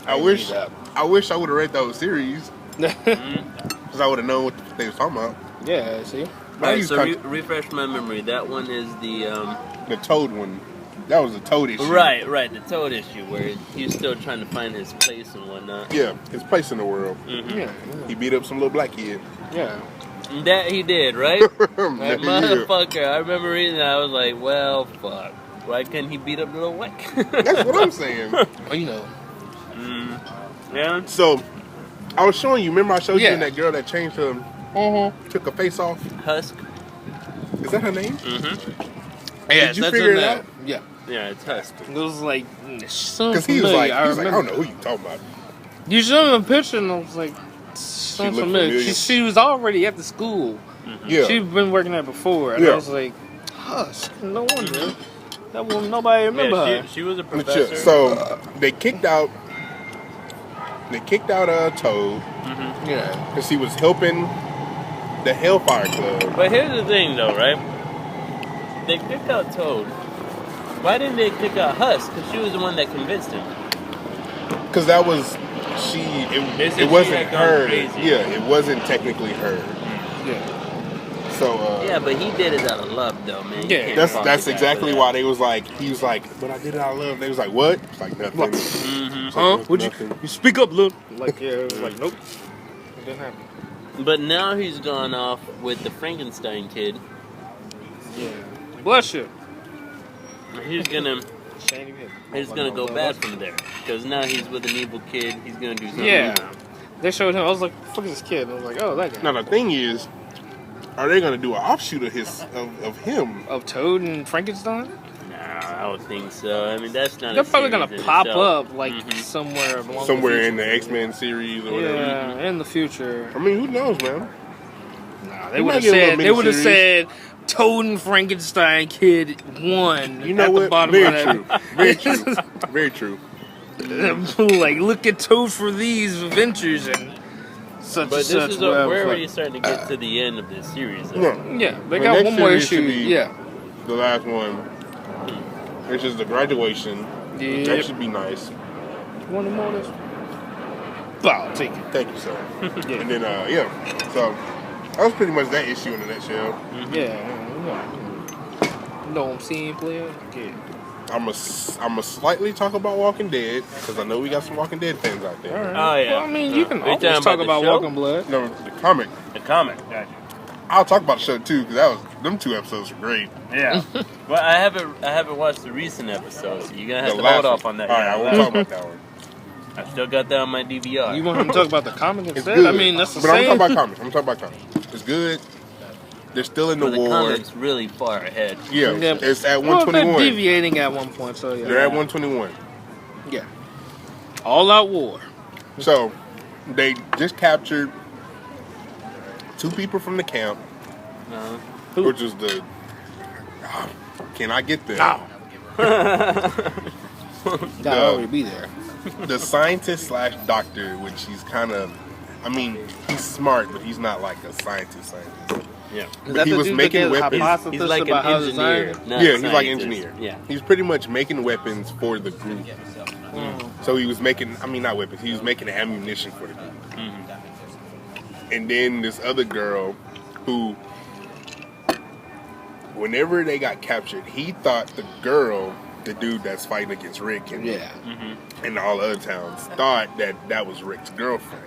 I wish I would have read those series because I would have known what they was talking about. Yeah, see? All right, so refresh my memory. That one is the Toad one. That was the Toad issue. right, the Toad issue where he's still trying to find his place and whatnot. Yeah, his place in the world. Yeah. He beat up some little black kid. Yeah. That he did, right? That That motherfucker. I remember reading that. I was like, well, fuck. Why couldn't he beat up little Wick? That's what I'm saying. Well, you know. Yeah. So, I was showing you. Remember I showed Yeah. you that girl that changed her, took her face off? Husk. Is that her name? Yeah, Did you figure it out? Yeah. Yeah, it's Husk. It was like, Because he was like, I don't know who you talking about. You showed me a picture and I was like, She looked familiar. She was already at the school. Yeah. She'd been working there before. And I was like, Husk, no wonder. That woman, nobody remember her. She was a professor. So they kicked out Toad Yeah. because he was helping the Hellfire Club. But here's the thing, though, right? They kicked out Toad. Why didn't they kick out Husk? Because she was the one that convinced him. Because that was They said it she wasn't had gone her. crazy. Yeah, it wasn't technically her. Yeah. So Yeah, but he did it out of love, though, man. You Yeah, can't that's fault that's the guy exactly for that. why they was like he was like, but I did it out of love. They was like, what? It's like nothing. It's like, Would you nothing. speak up, little? Like, yeah, it was like, nope. It didn't happen. But now he's gone off with the Frankenstein kid. Yeah. Bless you. He's gonna go bad from there because now he's with an evil kid. He's gonna do something. Yeah. evil. They showed him. I was like, "Fuck is this kid?" And I was like, "Oh, that guy." Now the thing is, are they gonna do an offshoot of him? Of Toad and Frankenstein. Nah, I don't think so. I mean, that's not. They're a probably series gonna in pop itself. up like somewhere along Somewhere the in the future. X-Men series or whatever. Yeah, in the future. I mean, who knows, man? Nah, they You would might have get a little said. They would have miniseries. said Toad and Frankenstein Kid 1. You know at what? the bottom Very of true. Very true. Very true. that. Like, look at Toad for these adventures and such But and this such. is whatever. we're already starting to get to the end of this series. Though. No, Yeah, they The got next one more series issue. should be- Yeah. the last one, which is the graduation. Yep. That should be nice. One more. This. I'll take it. Thank you, sir. And then, yeah. So that was pretty much that issue in a nutshell. Yeah. You know what I'm seeing, player? Okay. I'm a slightly talk about Walking Dead because I know we got some Walking Dead fans out there. All right. Oh, yeah. Well, I mean, you can Are you always talking talk about about the show? Walking Blood. No, the comic. The comic. Gotcha. I'll talk about the show too because them 2 episodes were great. Yeah. Well, I haven't watched the recent episodes. So you're gonna have The to hold last off one. on that. All right, I won't talk about that one. I still got that on my DVR. You want him to talk about the comic It's instead? good. I mean, that's the but I'm same. talking about comics. It's good. They're still in the But the war. comic's really far ahead. Yeah, Yeah. it's at Well, they're 121. deviating at one point, so yeah. They're at 121. Yeah. All out war. So they just captured 2 people from the camp, Who? which is the. Can I get there? No. Gotta already be there. The scientist / doctor, which he's kind of. I mean, he's smart, but he's not like a scientist. Yeah. Is But that he the was dude making that gave weapons. hypothesis He's like an about how engineer. design- Not Yeah, a he's like scientist. engineer. Yeah. He's pretty much making weapons for the group. So he was making, I mean, not weapons, he was making ammunition for the group. And then this other girl who, whenever they got captured, he thought the girl, the dude that's fighting against Rick and, Yeah. and all the other towns, thought that was Rick's girlfriend.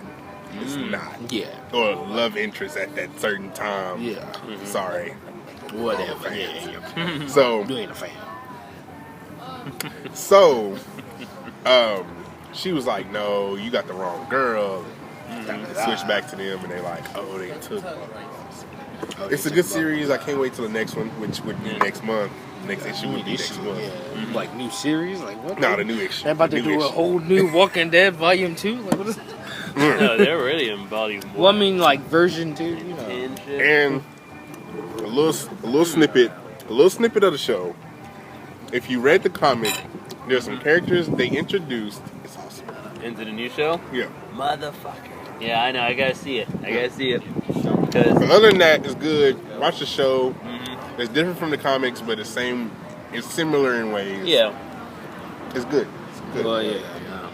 It's not. Yeah. Or love interest at that certain time. Yeah. Sorry. Whatever. All Yeah. fans. So, You ain't a fan. So, she was like, "No, you got the wrong girl." Switch back to them, and they like, "Oh, they took." It's a good series. I can't wait till the next one, which would be next month. Next issue would be next month. Yeah. Like new series, like what? No, the new issue. They're about to do a whole new Walking Dead Volume 2. Like what is? No, they're already in volume 1. Well, I mean, like version 2, you know. And a little snippet of the show. If you read the comic, there's some characters they introduced. It's awesome. Into the new show? Yeah. Motherfucker. Yeah, I know. I gotta see it. But other than that, it's good. Watch the show. It's different from the comics, but it's similar in ways. Yeah. It's good. It's good. Well, yeah.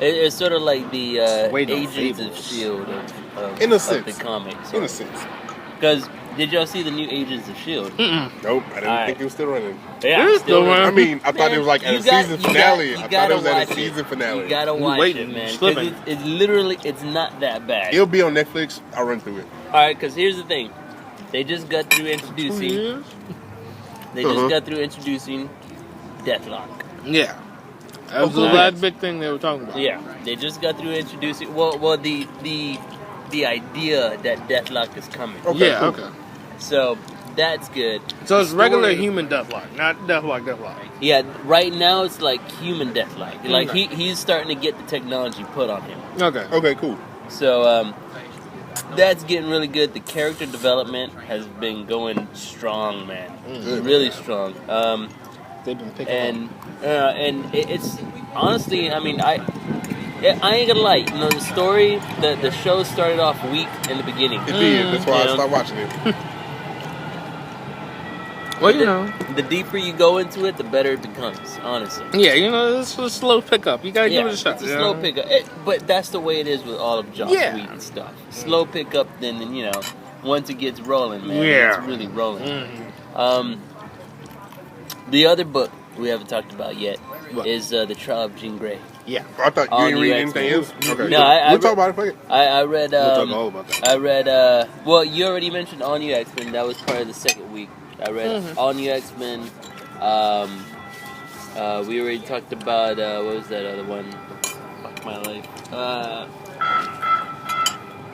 It's sort of like the Agents of Fables. S.H.I.E.L.D. of In a the sense. comics. In a sense. Because, did y'all see the new Agents of S.H.I.E.L.D.? Nope, I didn't think it was still running. Yeah, It's still running. I mean, I thought it was like at a season finale. I thought it was at a season You finale. gotta watch waiting, it, man. slipping. Because it's literally, it's not that bad. It'll be on Netflix. I'll run through it. Alright, because here's the thing. They just got through introducing... They just got through introducing Deathlock. Yeah. That was the last big thing they were talking about. Yeah, they just got through introducing. Well, the idea that Deathlock is coming. Okay, Yeah, cool. okay. So that's good. So it's The regular story- human Deathlock, not Deathlock. Yeah, right now it's like human Deathlock. Like he's starting to get the technology put on him. Okay. Okay, cool. So that's getting really good. The character development has been going strong, man. Really strong. They've been picking And it's honestly, I mean, I ain't gonna lie. You know, the story, the show started off weak in the beginning. It did. That's why You I know? stopped watching it. Well, you know. The deeper you go into it, the better it becomes. Honestly. Yeah, you know, it's a slow pickup. You gotta give it a shot. It's a you slow know? pickup. But that's the way it is with all of Joss Whedon stuff. Slow pickup, then you know, once it gets rolling, man, it's really rolling. The other book we haven't talked about yet is The Trial of Jean Grey. Yeah. I thought you All didn't new read X-Men. anything else. Okay, No, I we'll talk about it. Fuck it. I read. We'll talk all about that. I read. Well, you already mentioned All New X-Men. That was part of the second week. I read All New X-Men. We already talked about what was that other one? Fuck My Life.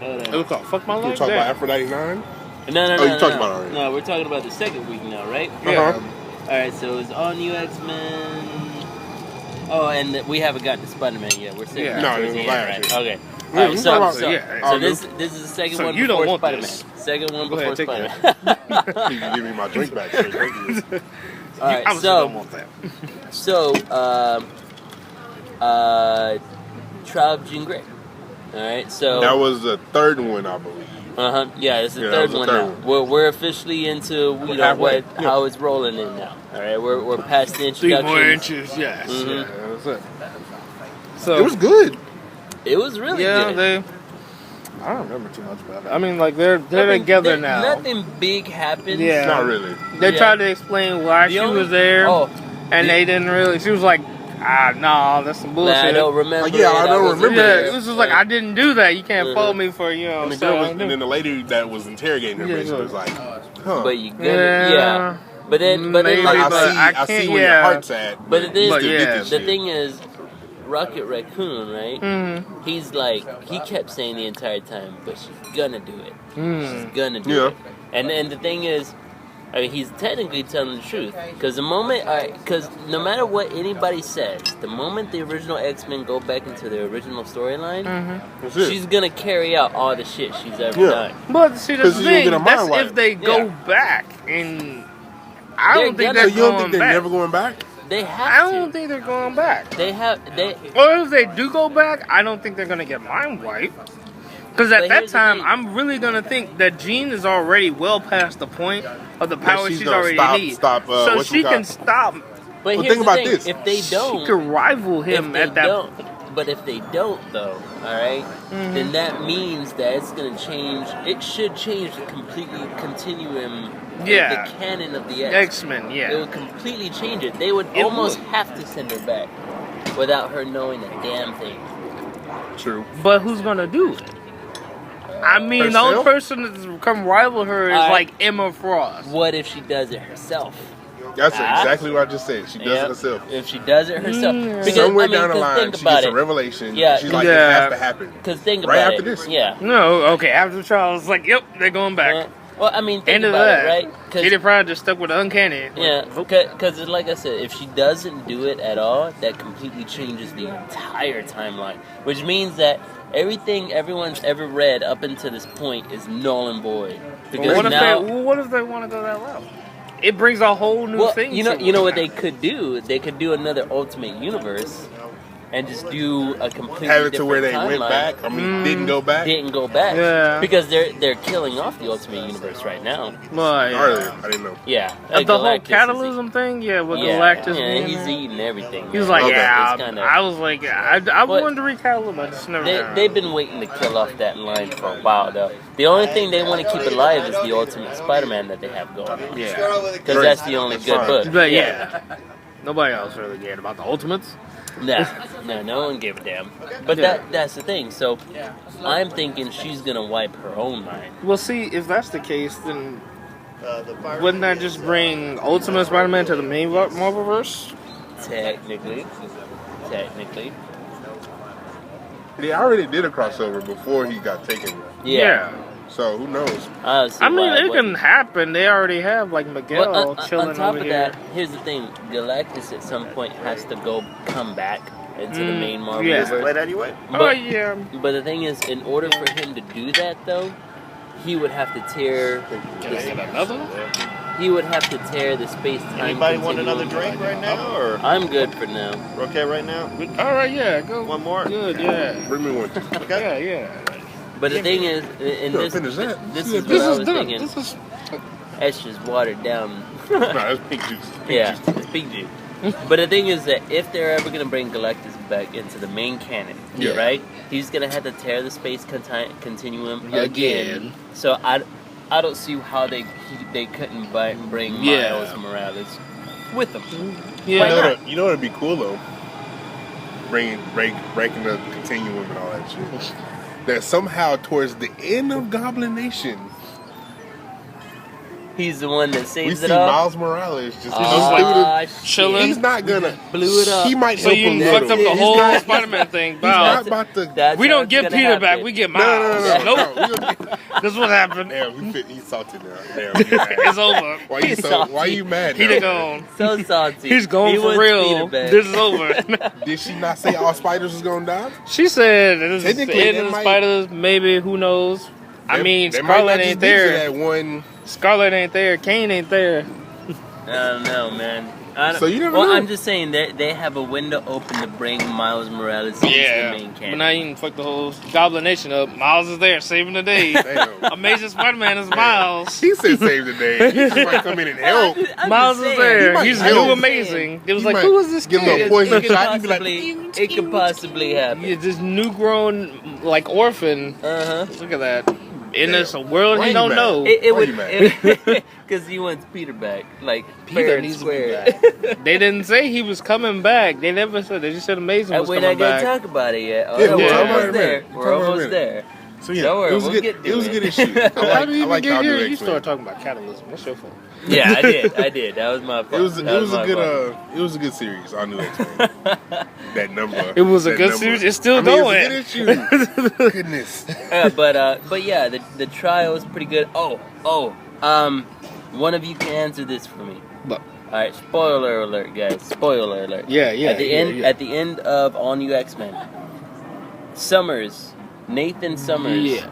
It was called Fuck My We'll Life. talk about Damn. Aphrodite 9. No. Oh, you talked about it already. No, we're talking about the second week now, right? Uh-huh. All right. So it's All New X-Men. Oh, and we haven't gotten to Spider-Man yet. We're saying Yeah. No, towards it the was end, last right? year. Okay. Yeah, All right, we so talk about so, it. so All this is the second So one you don't before want Spider-Man. this. Second one Go before ahead, take Spider-Man. You can give me my drink back. Straight. Thank you. All right, I so don't want that. Trial of Jean Grey. All right, so That was the third one, I believe. yeah, it's the Yeah, that third was the one third now. one. We're officially into you know halfway. how it's rolling in now. All right, we're past the 3 introduction. more inches, yes. Mhm. Yeah, that's it. So It was good. It was really yeah, good. I don't remember too much about it. I mean, like they're together now. Nothing big happened. Yeah. Not really. They Yeah. tried to explain why The she only- was there, Oh, and they didn't really. She was like, nah, that's some bullshit. I don't remember. Yeah, I it. don't wasn't remember there. Yeah, it was just like I didn't do that. You can't Mhm. fault me for And the stuff girl was, I and do. then the lady that was interrogating her Yeah, basically look. was like, huh. But you gonna, Yeah. But then Maybe, like, Like, but I I see can't- where yeah. your heart's at. But the thing, But you yeah. did this the shit. thing is, Rocket Raccoon, right? Mm-hmm. He's like, he kept saying the entire time, but she's gonna do it. Mm. She's gonna do Yeah. it. And the thing is, I mean, he's technically telling the truth. Because the moment, because no matter what anybody says, the moment the original X-Men go back into their original storyline, That's it. she's gonna carry out all the shit she's ever Yeah. done. But see, Because the you don't thing, get a mind that's wipe. if they go Yeah. back, and I They're don't think gonna- they're So you don't going think they're back. never going back? They have I to. don't think they're going back. They have. They. Or if they do go back, I don't think they're gonna get mind wiped. Because at But that here's the time, thing. I'm really gonna think that Jean is already well past the point of the power she's she's gonna already stop, need. So what she you can got? stop. But Well, here's think the about thing. this. If they don't, She could rival if him they at that. don't, but if they don't, though, all right, then that means that it's gonna change. It should change the completely continuum, Yeah. the canon of the X. X-Men, It yeah. would completely change it. They would It almost would. have to send her back without her knowing a damn thing. True. But who's gonna do it? I mean, the only Herself? person that's come rival her is Alright. like Emma Frost. What if she does it herself? That's exactly what I just said. She does it herself. If she does it herself. Because, somewhere down the line, she gets a revelation. Yeah. She's like, it has to happen. Because think right about after it. this. Yeah. No, okay, after the trial, it's like, yep, they're going back. Well, I mean, think End of about that. it, right? Kitty Pryde just stuck with the uncanny. Yeah, because like I said, if she doesn't do it at all, that completely changes the entire timeline. Which means that everything everyone's ever read up until this point is null and void. Because what if they want to go that route? It brings a whole new thing. You know what they could do? They could do another Ultimate Universe. And just do a completely have it to different where they timeline. went back. I mean, didn't go back. Didn't go back. Yeah. Because they're killing off the Ultimate Universe right now. Well, yeah. I didn't know. Yeah. The whole catalysm thing. Yeah, with Galactus. Yeah, he's eating everything. He was like, I was like, I wanted to recalibrate, but just never. They've been waiting to kill off that line for a while though. The only thing they want to keep alive is the Ultimate Spider-Man that they have going on. Yeah. Because that's the only good book. But yeah. Nobody else really cared about the Ultimates. No one gave a damn. But that's the thing. So I'm thinking she's gonna wipe her own mind. Well, see, if that's the case, then wouldn't that just bring Ultimate Spider-Man to the main Marvelverse? Technically. He already did a crossover before he got taken. Yeah. So who knows? I mean, it can happen. They already have like Miguel chilling on top over of here. that, here's the thing: Galactus at some point has to come back into the main Marvel yeah. universe. Anyway. Yeah. But the thing is, in order for him to do that, though, he would have to tear. Can I get another one? He would have to tear the space-time. Anybody want another drink right now, or I'm good for now. we're okay right now? All right, yeah, go. One more. Good, yeah. Bring me one. Okay. Yeah. But the thing is, in this is what I was thinking. That's just watered down. No, that's pink juice. Yeah, it's pink juice. But the thing is that if they're ever going to bring Galactus back into the main canon, right, he's going to have to tear the space continuum again. So I don't see how they couldn't bring Miles Morales with them. Yeah. You know what'd be cool though? Breaking the continuum and all that shit. That somehow towards the end of Goblin Nation, he's the one that saves we see it all. Miles Morales just chilling. He's not gonna blew it up. He might So help you a little. fucked up the whole Spider-Man thing. He's not about to. We don't get Peter back. We get Miles. No. This is what happened. Damn, he's salty now. Damn, It's over. Why you mad? Peter gone. So salty. He's going for real. This is over. Did she not say all spiders was gonna die? She said this is the Technically, end of the spiders. Maybe, who knows? I mean, They Scarlet might not ain't just get to there. that one. Scarlet ain't there. Kane ain't there. I don't know, man. So you never well, know. I'm just saying that they have a window open to bring Miles Morales into the main But canon. now you can fuck the whole Goblin Nation up. Miles is there, saving the day. Damn. Amazing Spider-Man is Miles. He said save the day. He just might come in and help. Miles is there. He He's might new help. amazing. It was He like, might who is this give him kid? a poison It could shot. He'd be like, it could possibly happen. Yeah, this new grown like orphan. Look at that. In this world Why he you don't mad? know. It Why would you mad? because he wants Peter back, like Peter fair and needs to square. be back. They didn't say he was coming back. They never said. They just said Amazing was We're coming not gonna back. talk about it yet. Oh, Yeah, no, we'll we're talk about it almost in a there. minute. We're almost there. So yeah, Don't worry, it was we'll good. get to It was it. a good issue. How did you I even like get how here? new You X-Men. started talking about capitalism. What's your fault? Yeah, I did. That was my fault. It was a my good fault. it was a good series. I knew X-Men. That number. It was a that good number. series. It's still I mean, going. It's a good issue. Goodness. But yeah, the trial is pretty good. One of you can answer this for me. But All right, spoiler alert, guys. Spoiler alert. Yeah. At the end of All New X-Men, Nathan Summers. Yeah.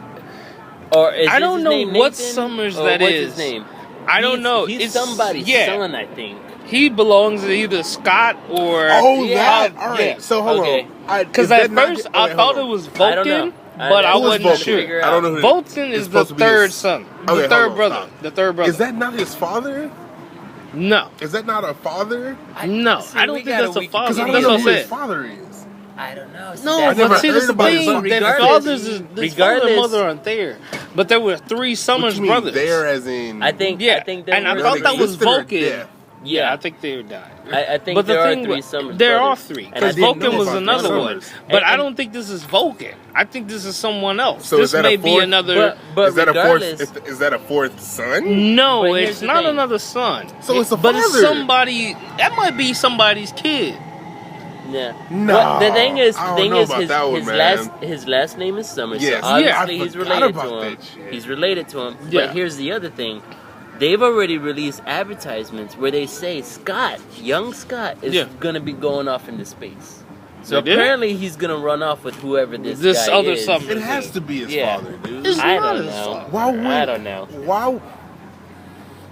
Or is I don't his know name what Nathan? Summers Or that what's is. his name? I don't know. He's It's somebody's son, I think. He belongs to either Scott or. Oh, Yeah. that. All right. Yeah. So hold Okay. on. Because at first I thought it was I don't know. Vulcan, but I Who is wasn't Vulcan? sure. I don't know who Vulcan it's is the supposed to be third his- son. Okay, The third hold on, brother. stop. The third brother. Is that not his father? No. Is that not a father? No. See, I don't we think got that's a a father. Because I Wikipedia. don't That's know what who I his said. father is. I don't know. See, No, that's never but see, this heard the about his thing. son. Their Regardless- fathers is his father and regardless- mother aren't there. But there were three Summers What you mean, brothers. there as in... I think. Yeah, I think and I they thought that was existed or Vulcan. dead? Yeah, I think they died. I think But the there are thing, 3 Summers. there are brothers. 3 And because I didn't Vulcan know was about another the one. Summers. But I And- don't think this is Vulcan. I think this is someone else. So this is that may a be fourth? another. But is that a regardless, fourth? Is that a fourth son? No, But here's it's the not thing. another son. So it's a But it's father. somebody. That might be somebody's kid. yeah. No, But the thing is, I don't know about that one, man. his last name is Summers. Yes. So obviously Yeah, I he's forgot related about to him. that shit. He's related to him. Yeah. But here's the other thing. They've already released advertisements where they say Scott, young Scott, is gonna be going off into space. So They did? apparently he's gonna run off with whoever this guy other is. Summers. It has to be his Yeah. father, dude. It's I not don't his know. son. Why would? I don't know. Why?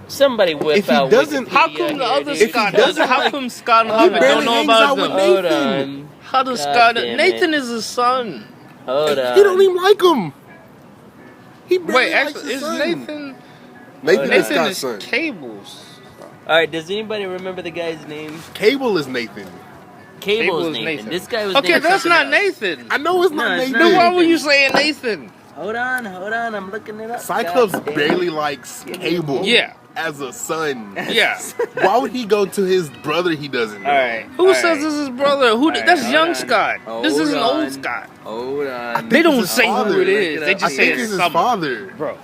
Somebody whip If he out doesn't- Wikipedia How come the here, other dude. Scott doesn't doesn't? How like- come Scott and He Harvey barely don't know hangs about out with them? Hold Nathan. on. How does God Scott? damn Nathan it. is his son. Hold on. He don't even like him. He barely Wait, likes actually, his is son. Nathan? Nathan is Nathan Scott's is son. Cables. All right. Does anybody remember the guy's name? Cable is Nathan. Cable is is Nathan. Nathan. This guy was. Okay, named that's not something else. Nathan. I know it's No, not it's Nathan. not Then why were you saying Nathan? Hold on. I'm looking it up. Cyclops God damn. barely likes Cable. Yeah. As a son. Yeah. Why would he go to his brother he doesn't know? All right. Who all says right. this is his brother? Who? right, That's hold young on. Scott. This Hold isn't on. old Scott. Hold on. They don't it's his say father. who it is. Look They it up. just I say think it's it's his something. father. Bro,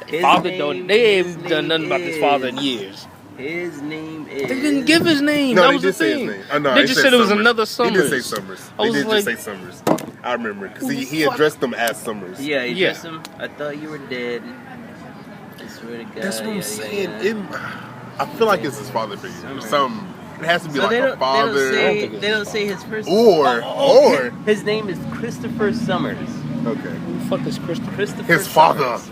His father name- don't. They his ain't done nothing name about this father in is- years. His name is. They didn't give his name. No, that they was the did say his thing. name. Oh, no, They he just said said it was Summers. another He Summers. did say Summers. I They was did like, just say Summers. I remember because Who he the fuck? addressed them as Summers. Yeah, he Yeah. just him. I thought you were dead. I swear to God. That's what I'm yeah, saying. yeah. I feel like it's his father figure. It has to be So like they a don't, father. they don't say his first. Or his name is Christopher Summers. okay, who the fuck is Christopher? Christopher. his father. Summers.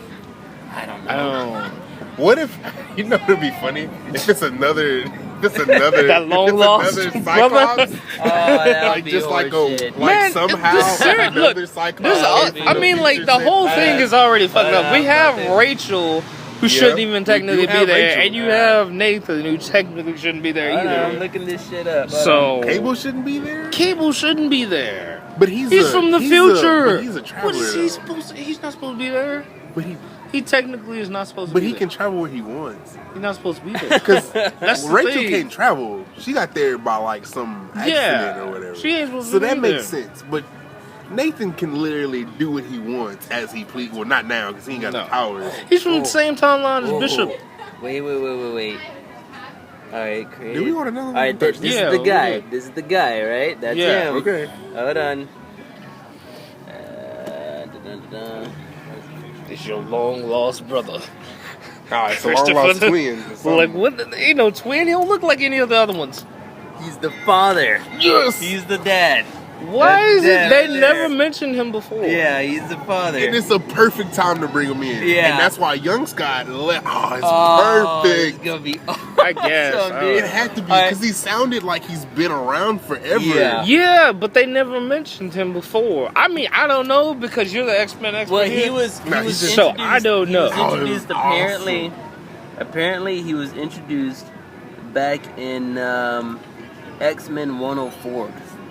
I don't know. Oh, What if you know it'd be funny if it's another That long lost another brother? Cyclops, Oh, that would like be just like horseshit. like Man, somehow this serious- look, another Cyclops. this I mean, like the whole thing is already fucked up. We have Rachel, who shouldn't even we technically do be have there, Rachel. and you have Nathan, who technically shouldn't be there Hold on, I'm either. looking this shit up. Hold on. So Cable shouldn't be there, Cable shouldn't be there. but he's From the he's future. but he's a traveler. What is he though. supposed to? He's not supposed to be there. But He technically is not supposed to but be he there. can travel where he wants. He's not supposed to be there. Because That's the Rachel thing. can't travel. She got there by like some accident Yeah. or whatever. She ain't supposed so to that be makes there. sense. But Nathan can literally do what he wants as he pleases. Well, not now because he ain't got No. the powers. He's from the same timeline as Bishop. Wait. All right, Craig. Did we want another All one right, first? this Yeah, is the we guy. did. This is the guy, right? That's Yeah, him. Okay. Hold on. Dun-dun-dun. It's your long lost brother. All right, so long Christopher lost the- twin. Well, like what? Ain't no twin. He don't look like any of the other ones. He's the father. Yes. He's the dad. Why is it? Yeah, They yeah. never mentioned him before. Yeah, he's the father. And it's a perfect time to bring him in. Yeah. And that's why Young Scott it's Oh, perfect. It's gonna be. I guess. awesome, I dude. don't It had to be All right. because he sounded like he's been around forever. Yeah. Yeah, but they never mentioned him before. I mean, I don't know because you're the X-Men expert. Well, here. he was. Nah, He was he's so introduced- I don't know. He was introduced Oh, it was apparently. Apparently, he was introduced back in X-Men 104.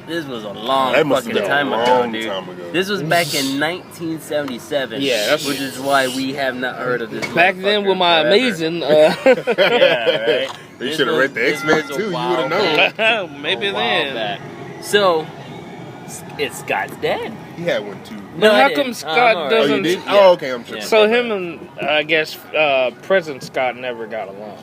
This was a long That must fucking have been a time ago, long dude. time ago. This was back in 1977. Yeah, that's- which is why we have not heard of this. Back then motherfucker with my forever. amazing. Yeah, right. You This should have was- read the this X-Men was a too. You while would have known. back. Maybe A while then. back. So, it's Scott's dad. He had one too. But I how didn't. come I'm Scott alright. Oh, you doesn't? did? Yeah. Oh, okay. I'm sure. Yeah. So him and I guess President Scott never got along.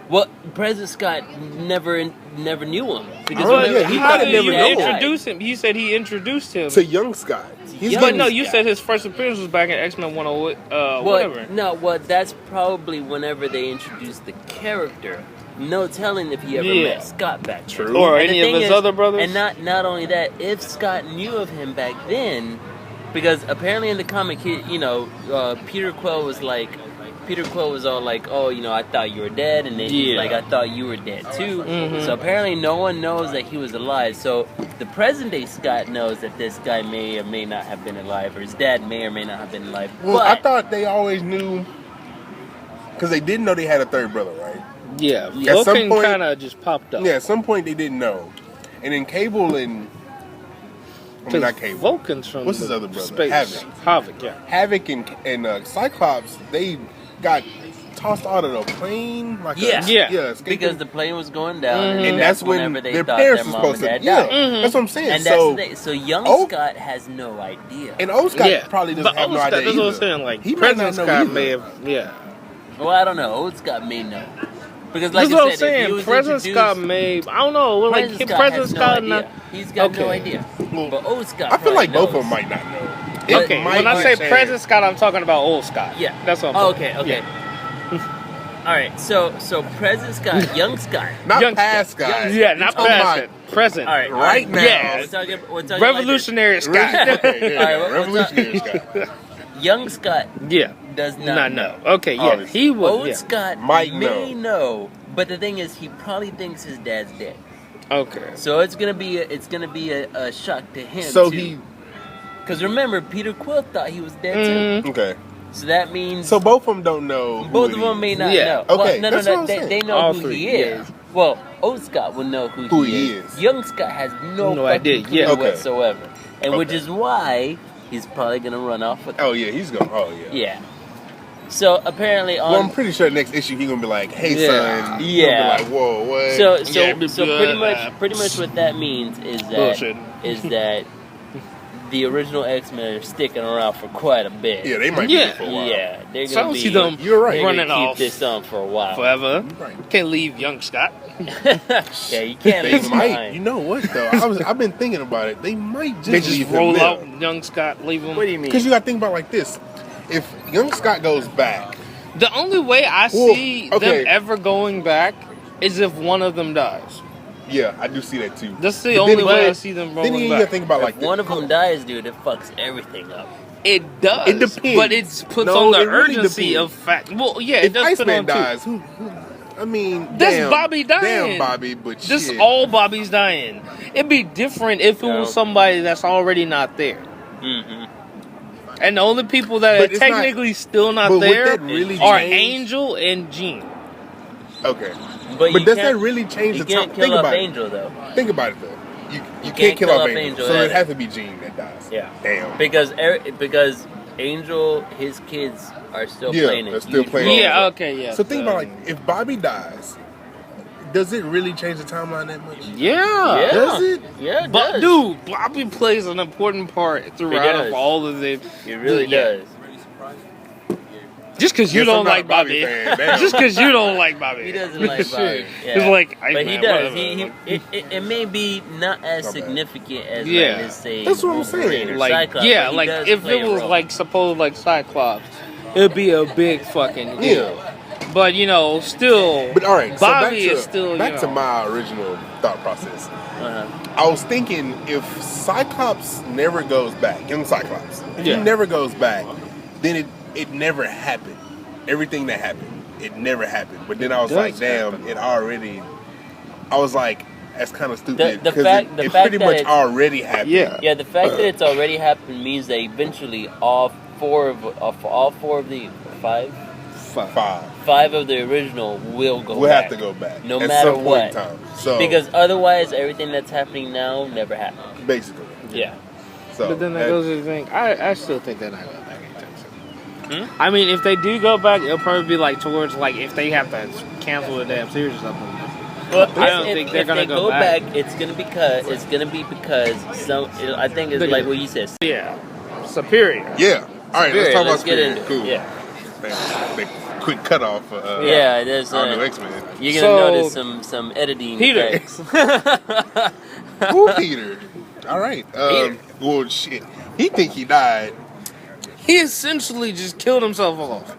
Well, President Scott never knew him because Oh, remember, yeah, he thought might have his never you dad known. died. introduced him. He said he introduced him. To Young Scott. He's Young But no, you Scott. said his first appearance was back in X-Men 108, Well, whatever. no, well, that's probably whenever they introduced the character. No telling if he ever Yeah. met Scott back then. True. Or And the any of thing his is- other brothers. And not only that, if Scott knew of him back then, because apparently in the comic, Peter Quill was all like, oh, I thought you were dead, and then he's Yeah. like, I thought you were dead too. Mhm. So apparently no one knows that he was alive. So the present day Scott knows that this guy may or may not have been alive, or his dad may or may not have been alive. Well, but I thought they always knew because they didn't know they had a third brother, right? Yeah, At some Vulcan point- kind of just popped up. Yeah, at some point they didn't know, and then Cable and not Cable, Vulcan's from What's his the other brother? Space. Havoc. Havoc, yeah. Havoc and Cyclops, they got tossed out of the plane. Like Yeah. escaping. Because the plane was going down, and that's when whenever they their thought parents their were mom supposed and to. dad Yeah, died. that's what I'm saying. And So, that's the thing. So young Oh. Scott has no idea. and old Scott probably doesn't But have no old Scott, idea that's what I'm either. saying. Like, He might President not know Scott either. may have, yeah. Well, I don't know. Old Scott may know. Because like That's what I I'm said, if saying. he was President Scott introduced- may, I don't know. Like, President Scott President has no Scott, idea. He's got no Okay. idea. But old Scott I feel like probably both of them knows. might not know. Okay, might when I be say a chance. President Scott, I'm talking about old Scott. Yeah. That's what I'm Oh, talking okay. All right. So President Scott, young Scott. Not Young past Scott. Scott. Yeah, not Oh my- present. Present. All right. Right now. Yeah. We're talking Revolutionary Scott. Okay, yeah, All right, revolutionary Scott. Like this. Young Scott Yeah. does Not not know. Okay, yeah. Obviously. He would. Old Yeah. Scott Might may know, but the thing is, he probably thinks his dad's dead. Okay. So it's gonna be a shock to him. So too. Because remember, Peter Quill thought he was dead too. Okay. So that means So both of them don't know. who both it of them is. may not Yeah. know. Okay, Well, that's what I'm saying. They know All who three, he yeah. is. Well, old Scott will know who he is. Young Scott has no No fucking idea, clue yeah. Okay. whatsoever, and which Okay. is why he's probably gonna run off with. Oh yeah, he's going. Oh yeah. Yeah. So apparently on. Well, I'm pretty sure next issue he's gonna be like, "Hey Yeah. son," he's Yeah. gonna be like, "Whoa, what?" So Yeah, it'd be pretty much what that means is Bullshit. that the original X-Men are sticking around for quite a bit. yeah, they might be Yeah. there for a while. Yeah, they're So I gonna don't be. see them You're right. They're running gonna keep off this on for a while. forever. Right. Can't leave young Scott. Yeah, you can't They leave them might. behind. You know what though? I've been thinking about it. They might just They just leave roll him out young Scott, leave him. What do you mean? Because you got to think about it like this: if young Scott goes back, The only way I Well, see okay. them ever going back is if one of them dies. yeah, I do see that too. That's the But only then- way I see them Then rolling you got to back. think about If like one this. of them dies, dude, it fucks everything up. It does. It depends. But it puts No, on the it really urgency depends. of fact. Well, yeah, it If does put Iceman on too. dies, who? I mean, That's damn, Bobby dying. Damn, Bobby, but Just shit. all Bobby's dying. It'd be different if it was somebody that's already not there. Mm-hmm. And the only people that But are it's not- technically still not but would there that really are change? Angel and Jean. Okay, But you does that can't- really change You the time? can't Think kill off about Angel though. it. Think about it though. You can't kill off Angel, so either. it has to be Jean that dies. Yeah. Damn. Because Angel, his kids are still Yeah, playing it. they're still huge playing role. it. Yeah, okay, yeah. So think about like if Bobby dies, does it really change the timeline that much? Yeah. Yeah. Does it? Yeah, it But does. dude, Bobby plays an important part throughout does. of all of it. It really Yeah. does. Just because you Guess I'm don't not a like Bobby Bobby. fan, damn. Just because you don't like Bobby. He doesn't like Bobby. Shit. Yeah. It's like, But he man, does. whatever. It may be not as My bad. significant as Yeah. like, let's say That's what I'm Wolverine saying. or Like, Cyclops, yeah, but he like does if play it a was role. like supposed like Cyclops, it'd be a big fucking deal. Yeah. But you know, still, But all right, Bobby so back to, is still back you to know, my original thought process. Uh-huh. I was thinking if Cyclops never goes back, young Cyclops, if Yeah. he never goes back, then it never happened. Everything that happened, it never happened. But then I was Does like, damn, happen. it already. I was like, that's kind of stupid The because fact it that pretty much it's- already happened. Yeah. Yeah, the fact that it's already happened means that eventually all four of the five of the original will go We'll back. have to go back No at matter some point what. in time. So Because otherwise, everything that's happening now never happened. basically, Yeah. so But then that goes to the thing. I still think they're not going back anytime soon. Hmm? I mean, if they do go back, it'll probably be like towards like if they have to cancel the damn series or something. Well, I don't think they're gonna if they go back. it's gonna be because some. I think it's Look like at what you said. Yeah, Superior. yeah. All right, let's Superior, talk about let's get Superior. into it. Cool. Yeah. They quick cut off. Yeah, there's our new X-Men. you're So, gonna notice some editing Peter. effects. Who Peter? All right. Peter. Well, shit. He think he died. He essentially just killed himself off.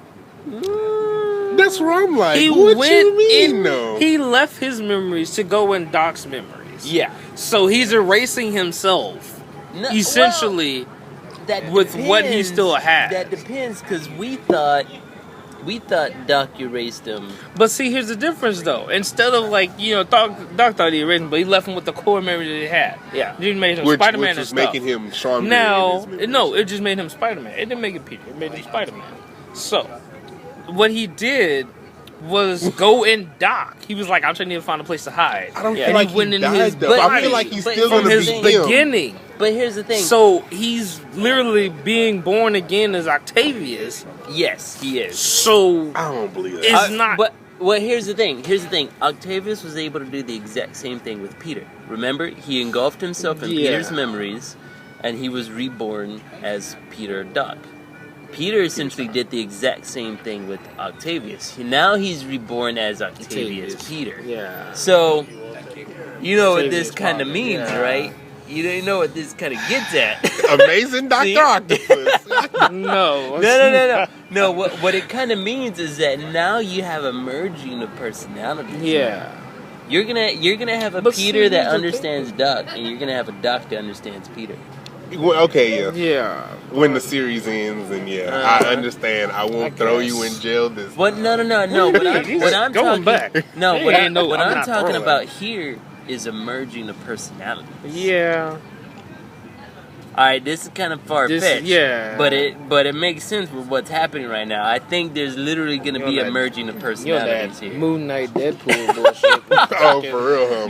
That's where I'm like, He what went you mean, in. though? He left his memories to go in Doc's memories. Yeah. So he's erasing himself, No, essentially. that with what he depends. still had. That depends because we thought Doc erased him. But see, here's the difference, though. Instead of like Doc thought he erased him, but he left him with the core memory that he had. Yeah. It didn't make him which Spider-Man was and stuff. making him stronger. Now, in his memories. no, it just made him Spider-Man. It didn't make him Peter. It made him Spider-Man. So, what he did was go in Doc. He was like, I'm trying to find a place to hide. I don't Yeah. feel like he went he in died, his though. I body. feel like he's But still from gonna be his him. beginning. But here's the thing. So he's literally being born again as Octavius. Yes, he is. So I don't believe that. it's not. But well, here's the thing. Octavius was able to do the exact same thing with Peter. Remember, he engulfed himself in Peter's memories, and he was reborn as Peter Doc. Peter essentially did the exact same thing with Octavius. Now he's reborn as Octavius Peter. Yeah. So, you know what this kind of means, right? You know what this kind of gets at. Amazing Dr. Octopus. No. What it kind of means is that now you have a merging of personalities. Yeah. You're gonna have a Peter that understands Doc, and you're gonna have a Doc that understands Peter. Well, okay, yeah. Yeah. When the series ends, and I understand. I won't throw you in jail. This. But no. What I'm going talking back. No, what I'm not talking throwing. about here is a merging of personalities. Yeah. All right, this is kind of far-fetched. Yeah. But it makes sense with what's happening right now. I think there's literally going to be a merging of personalities here. Moon Knight Deadpool bullshit. Oh, for real, huh?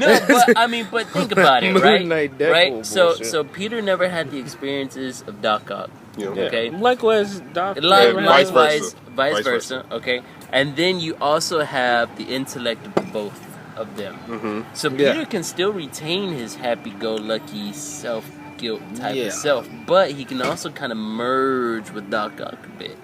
No, but think about it, right? Moon Knight Deadpool Right? bullshit. So Peter never had the experiences of Doc Ock. Yeah. Okay. Likewise, Doc. Vice versa. Vice versa. Okay. And then you also have the intellect of both of them. Mm-hmm. So Peter can still retain his happy-go-lucky self-guilt type of self, but he can also kind of merge with Doc Ock a bit.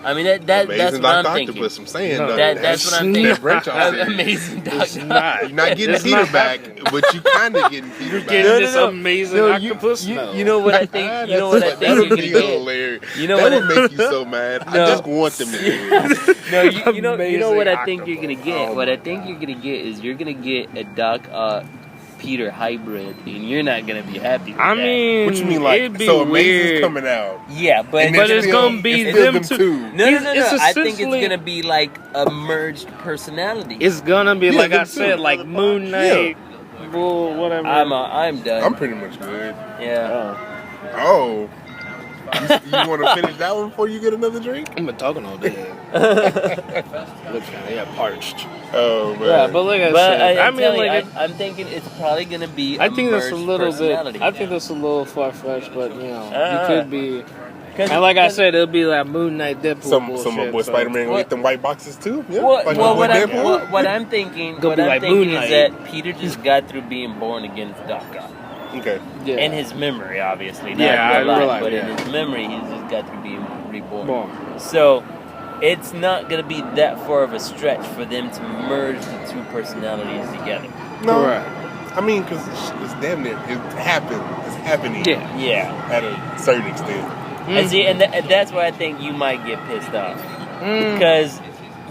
I mean that's Amazing what I'm Dr. thinking. Octopus, I'm saying, That's what I'm thinking. Branch off series. Amazing Doc It's Ock. not. You're not getting Peter back, but you kind of getting Peter back. Getting this amazing octopus. You know what I think? You know what I think That would you're be gonna get. hilarious. You know that what would make you so mad. I just want them to do it. No, you know what I think Amazing you're gonna get. octopus. What I think you're gonna get is you're gonna get a Doc Ock Peter hybrid, and you're not gonna be happy with I that. mean, What you mean, it'd like, be so Amazing's weird. coming out? Yeah, but And But then it's still- gonna be it's still them two. no. It's I think it's essentially- gonna be like a merged personality. It's gonna be like them I said, too. like Moon Knight, bull, whatever. I'm done. I'm pretty much good. Yeah. Oh. You want to finish that one before you get another drink? I've been talking all day. Look, yeah, parched. Oh, man. Yeah, but like I said, I mean, like I'm thinking it's probably gonna be. I think that's a merged little bit. personality. I think that's a little far fetched, but you know, Uh, you could be. And like I said, it'll be like Moon Knight Deadpool Some bullshit. boy so- Spider-Man gonna What- get them white boxes too. Yeah. Well, like well my boy Deadpool. what I'm thinking, Gonna what be I'm like thinking Moon is Knight. that Peter just got through being born again as Doc Ock. Okay. Yeah. In his memory, obviously. Not Yeah, in real in real life, life, but yeah. in his memory, he's just got through being reborn. Born. So, it's not going to be that far of a stretch for them to merge the two personalities together. No. Correct. I mean, because it's damn near it happened. It's happening. Yeah. Yeah. At a certain extent. And see, and that's why I think you might get pissed off. Because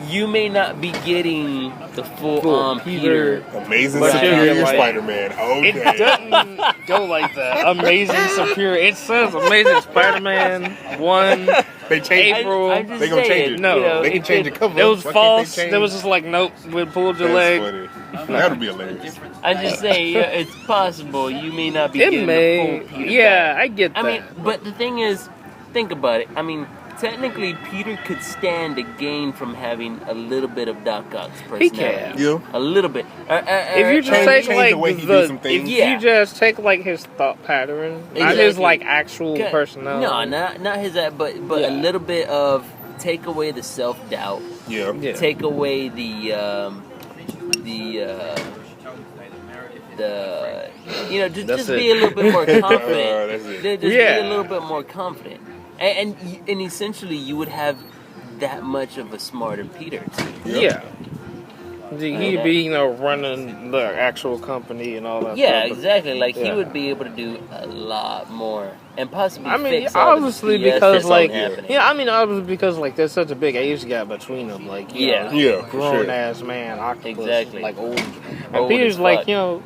you may not be getting the full-on Peter. Amazing Right. Superior Like- Spider-Man. It Okay. doesn't go like that. Amazing Superior. It says Amazing Spider-Man 1. They changed April. I'm just They gonna saying, change it. No. you know, They can change the cover. It was Why can't false. they change- There was just like, nope, we pulled your That's leg. funny. That would be hilarious. I'm just saying, yeah, it's possible you may not be It getting may. the full Peter Yeah, back. I get that. I mean, but the thing is, think about it. I mean, technically, Peter could stand to gain from having a little bit of Doc Ock's He personality. can. Yeah. A little bit. If you just Change- take change like the way he do the, some if things. Yeah. you just take like his thought pattern, not his Exactly. like actual personality. No, not his that, but Yeah. a little bit of take away the self doubt, Yeah. Yeah. take away the you know, just That's be it. a little bit more That's confident. it. Just be Yeah. a little bit more confident, and essentially you would have that much of a smarter Peter too. Yeah. He'd be, running the actual company and all that. Yeah, stuff. exactly. Like he Yeah. would be able to do a lot more, and possibly I mean, fix all obviously the BS because that's like, happening. obviously because like there's such a big age gap between them. Like, you Yeah. know, Yeah, for grown sure. ass man, octopus, Exactly. like old. And Old Peter's as like, fuck.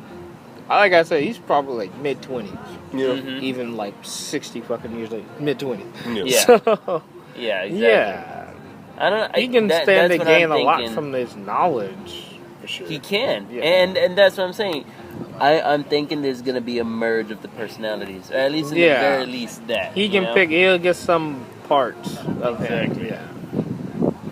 like I said, he's probably like mid 20s, Yeah. Mhm. even like 60 fucking years later, mid 20s. Yeah. So, Yeah, exactly. yeah, I don't. he can that, stand to that's what I'm gain a lot thinking. from this knowledge. For sure. He can, Yeah. and that's what I'm saying. I'm thinking there's gonna be a merge of the personalities, or at least in Yeah. the very least that He you can know? pick. He'll get some parts of him. Exactly. Yeah.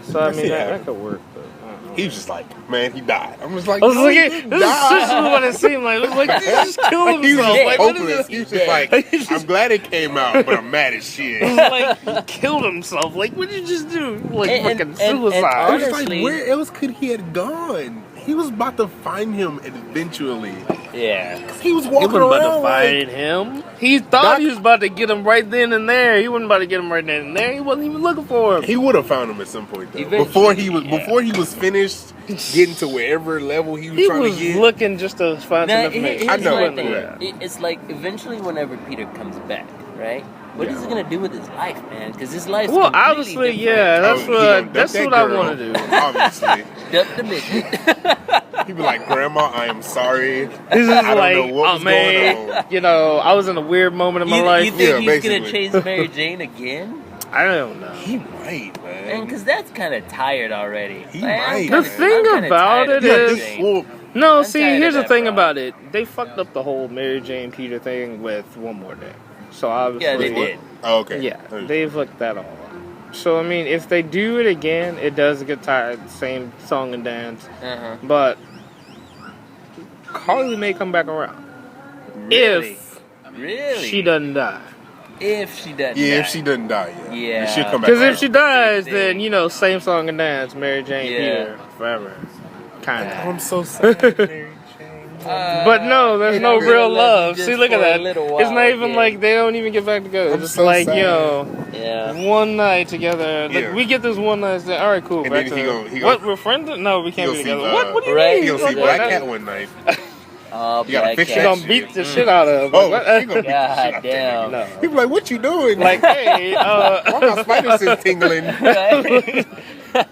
So I I mean see that that. could work. But I don't know. He was just like, man, he died. I'm just like, I was no, like, he this didn't is die. essentially what it seemed like. It was like, he just killed He was himself. just Like, what is hopeless. this? He was just like, I'm glad it came out, but I'm mad as shit. It was like, he killed himself. Like, what did you just do? Like, fucking suicide. I was just like, Honestly- where else could he have gone? He was about to find him eventually. Yeah. He was He walking wasn't about around to find him. He thought he was about to get him right then and there. He wasn't about to get him right then and there. He wasn't even looking for him. He would have found him at some point though. Eventually, Before he was finished getting to wherever level he was He trying was to get. looking just to find some information. I know. It's like eventually, whenever Peter comes back, right? What is he gonna do with his life, man? Because his life. Well, obviously, yeah. That's what I want to do. Obviously, Duck the midget. he'd be like, "Grandma, I am sorry. This is I don't like, know what was going on." you know, I was in a weird moment in my life. You think Yeah, he's gonna basically. chase Mary Jane again? I don't know. He might, man. And because that's kind of tired already. He Like, might. The thing about it is- well, No, I'm see, tired here's of the that, thing bro. about it. They fucked up the whole Mary Jane Peter thing with One More Day. So obviously, Yeah, they did. oh, okay. Yeah, they fucked that all up. So I mean, if they do it again, it does get tired. Same song and dance, Uh-huh. but Carly may come back around Really? if Really? she doesn't die. If she doesn't. Yeah, die. if she doesn't die, yeah, Yeah. she'll come back. Because if around. she dies, then you know, same song and dance, Mary Jane Yeah. Peter forever, kind of. I'm so sad. Mary Jane. But no, there's no I'll real love love. you See, just look at for a that. little It's while not even again. like they don't even get back together. I'm It's just so like, sad. yo, Yeah. one night together. Like, Yeah. we get this one night. All right, cool. And back then to he gon- what? We're friends? No, we can't be He gonna together. see, What do you right? mean? He gonna see Like, Black that- Cat one night. Oh, You gotta Black fix She Cat. gonna beat the shit out of him. Oh, Like, she gonna beat the shit God out damn. No. He be like, "What you doing? Like, hey, why my spider sense tingling?" Right?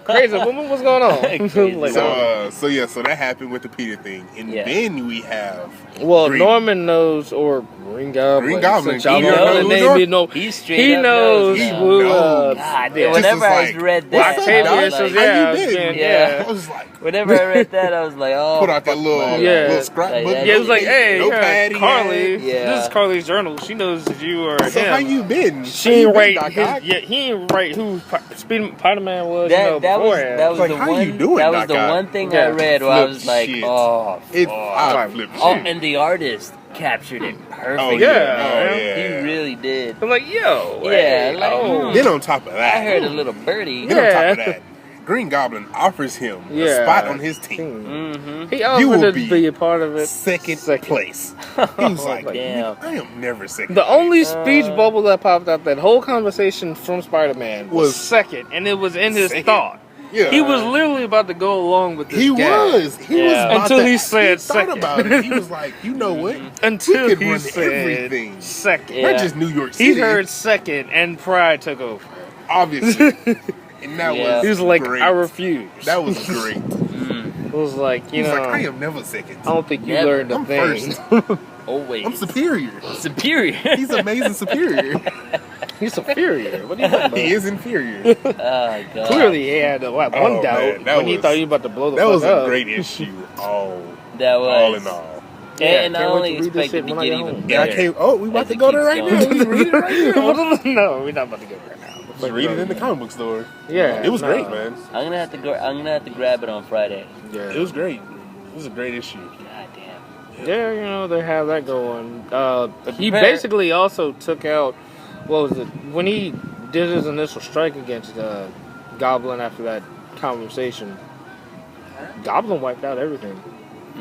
crazy woman, what's going on? Crazy. Like, So that happened with the Peter thing, and Yeah. then we have well, Green. Norman knows, or Green Goblin. Green Goblin. Since y'all He don't know the knows. name, he know. He straight He up knows now. who. knows. God, yeah. damn, whenever Just I like, read that, "What's up, I dog? was like, yeah, How you been?" again, Yeah. I was like, whenever I read that, I was like, oh. put out that little Yeah. little scrapbook. Like, Yeah, it was like, hey, notepad he Carly. had. Yeah. This is Carly's journal. She knows if you or So him. how you been? She How you ain't been, write Doc his. Ock? Yeah, he ain't write who Spider-Man was. That, you know, that was beforehand. that was Like, the how one you doing, that was Doc the Ock? one thing Yeah. I read where I Flip was like, shit. oh, It, fuck. I flipped Oh, shit. and the artist captured it perfectly. Oh, yeah. Oh, He yeah. really did. I'm like, yo, Yeah, hey, like, oh. Then on top of that, I heard a little birdie. then on top of Yeah. that, Green Goblin offers him Yeah. a spot on his team. Mm-hmm. He You offered will to be be a part of it. Second place. Oh, He was like, damn. I am never second. The place. only speech bubble that popped out that whole conversation from Spider-Man was Was second, and it was in his second. thought. Yeah. He was literally about to go along with this He gag. was. He was Yeah. about Until to, he said thought second. about it. He was like, you know what? Until We could he run said everything. second. Yeah. Not just New York City. He heard second, and pride took over. obviously, and that Yeah. He was like, great. I refuse. That was great. It was like, He you was know, like, I am never second. I don't think you Never. learned a I'm thing. first. Always. I'm superior. superior. He's amazing superior. He's superior. What are you talking about? He is inferior. Oh, God. Clearly, he had one Oh, doubt man, that when he was- thought he was about to blow the That fuck was up. a great issue. All That was. all in all. Yeah, And I can't wait only to read this expected shit to when I get get even home. Yeah, I better. can't. Oh, we about As to it go there keeps right going. now. We can read it right now. No, we're not about to go right now. Just read it in the comic book store. Yeah, It was no. great, man. I'm gonna have to go. I'm gonna have to grab it on Friday. Yeah. It was great. It was a great issue. God damn. Yeah, you know, they have that going. He Prepare- basically also took out, what was it, when he did his initial strike against Goblin after that conversation, Goblin wiped out everything.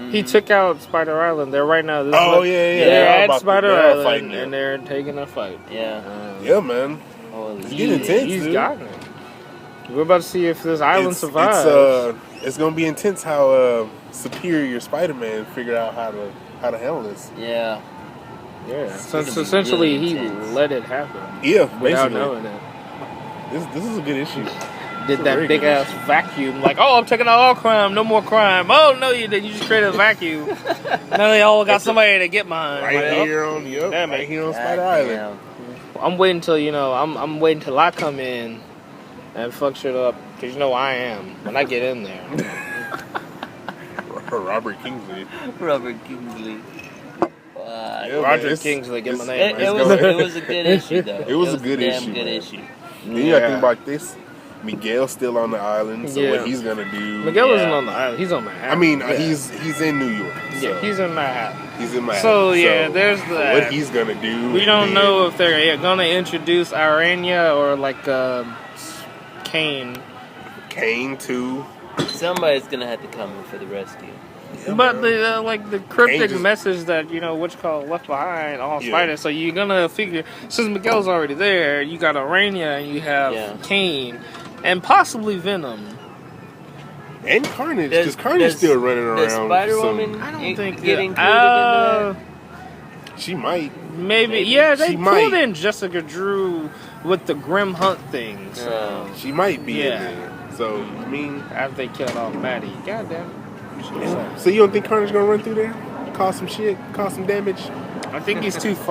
He took out Spider Island. They're right now. Oh, yeah, yeah. They're They're at about to- Spider they're Island, fighting and it. they're taking a fight. Yeah. Yeah, man. Holy It's shit. getting intense, He's dude. gotten it. We're about to see if this island survives. It's gonna be intense how Superior Spider-Man figured out how to handle this. Yeah. yeah, It's since gonna be essentially really he intense. let it happen Yeah, without basically. knowing it. This is a good issue. Did a that very big good ass vacuum, like, oh, I'm taking out all crime, no more crime. Oh no, you didn't. You just created a vacuum. Now they all got somebody to get behind. Right Like, oh, here on Damn it. right here on God Spider Island. damn. I'm waiting till I'm waiting till I come in and fuck shit up, cause you know I am when I get in there. Robert Kingsley. Robert Kingsley. Yeah, Roger man, Kingsley, get my it's- name It right. was it was a good issue though. It was a good damn issue, good man. issue. Then you gotta think about this. Miguel's still on the island, so what he's gonna do? Miguel isn't on the island. He's on Manhattan. I mean, he's in New York. So. Yeah, he's in Manhattan. He's in Manhattan. So yeah, there's that. What he's gonna do? We don't know if they're gonna introduce Aranya or like Kane. Kane too. Somebody's gonna have to come in for the rescue. Yeah, but the cryptic message that left behind all spider. So you're gonna figure since Miguel's already there, you got Aranya and you have Kane and possibly Venom and Carnage. Because Carnage is still running around. Does Spider-Woman I don't think get included into that? She might. Maybe. Yeah, they pulled in Jessica Drew with the Grim Hunt thing. So she might be in there. So I mean, after they killed off Maddie, goddamn. So you don't think Carnage gonna run through there, cause some shit, cause some damage? I think he's too far.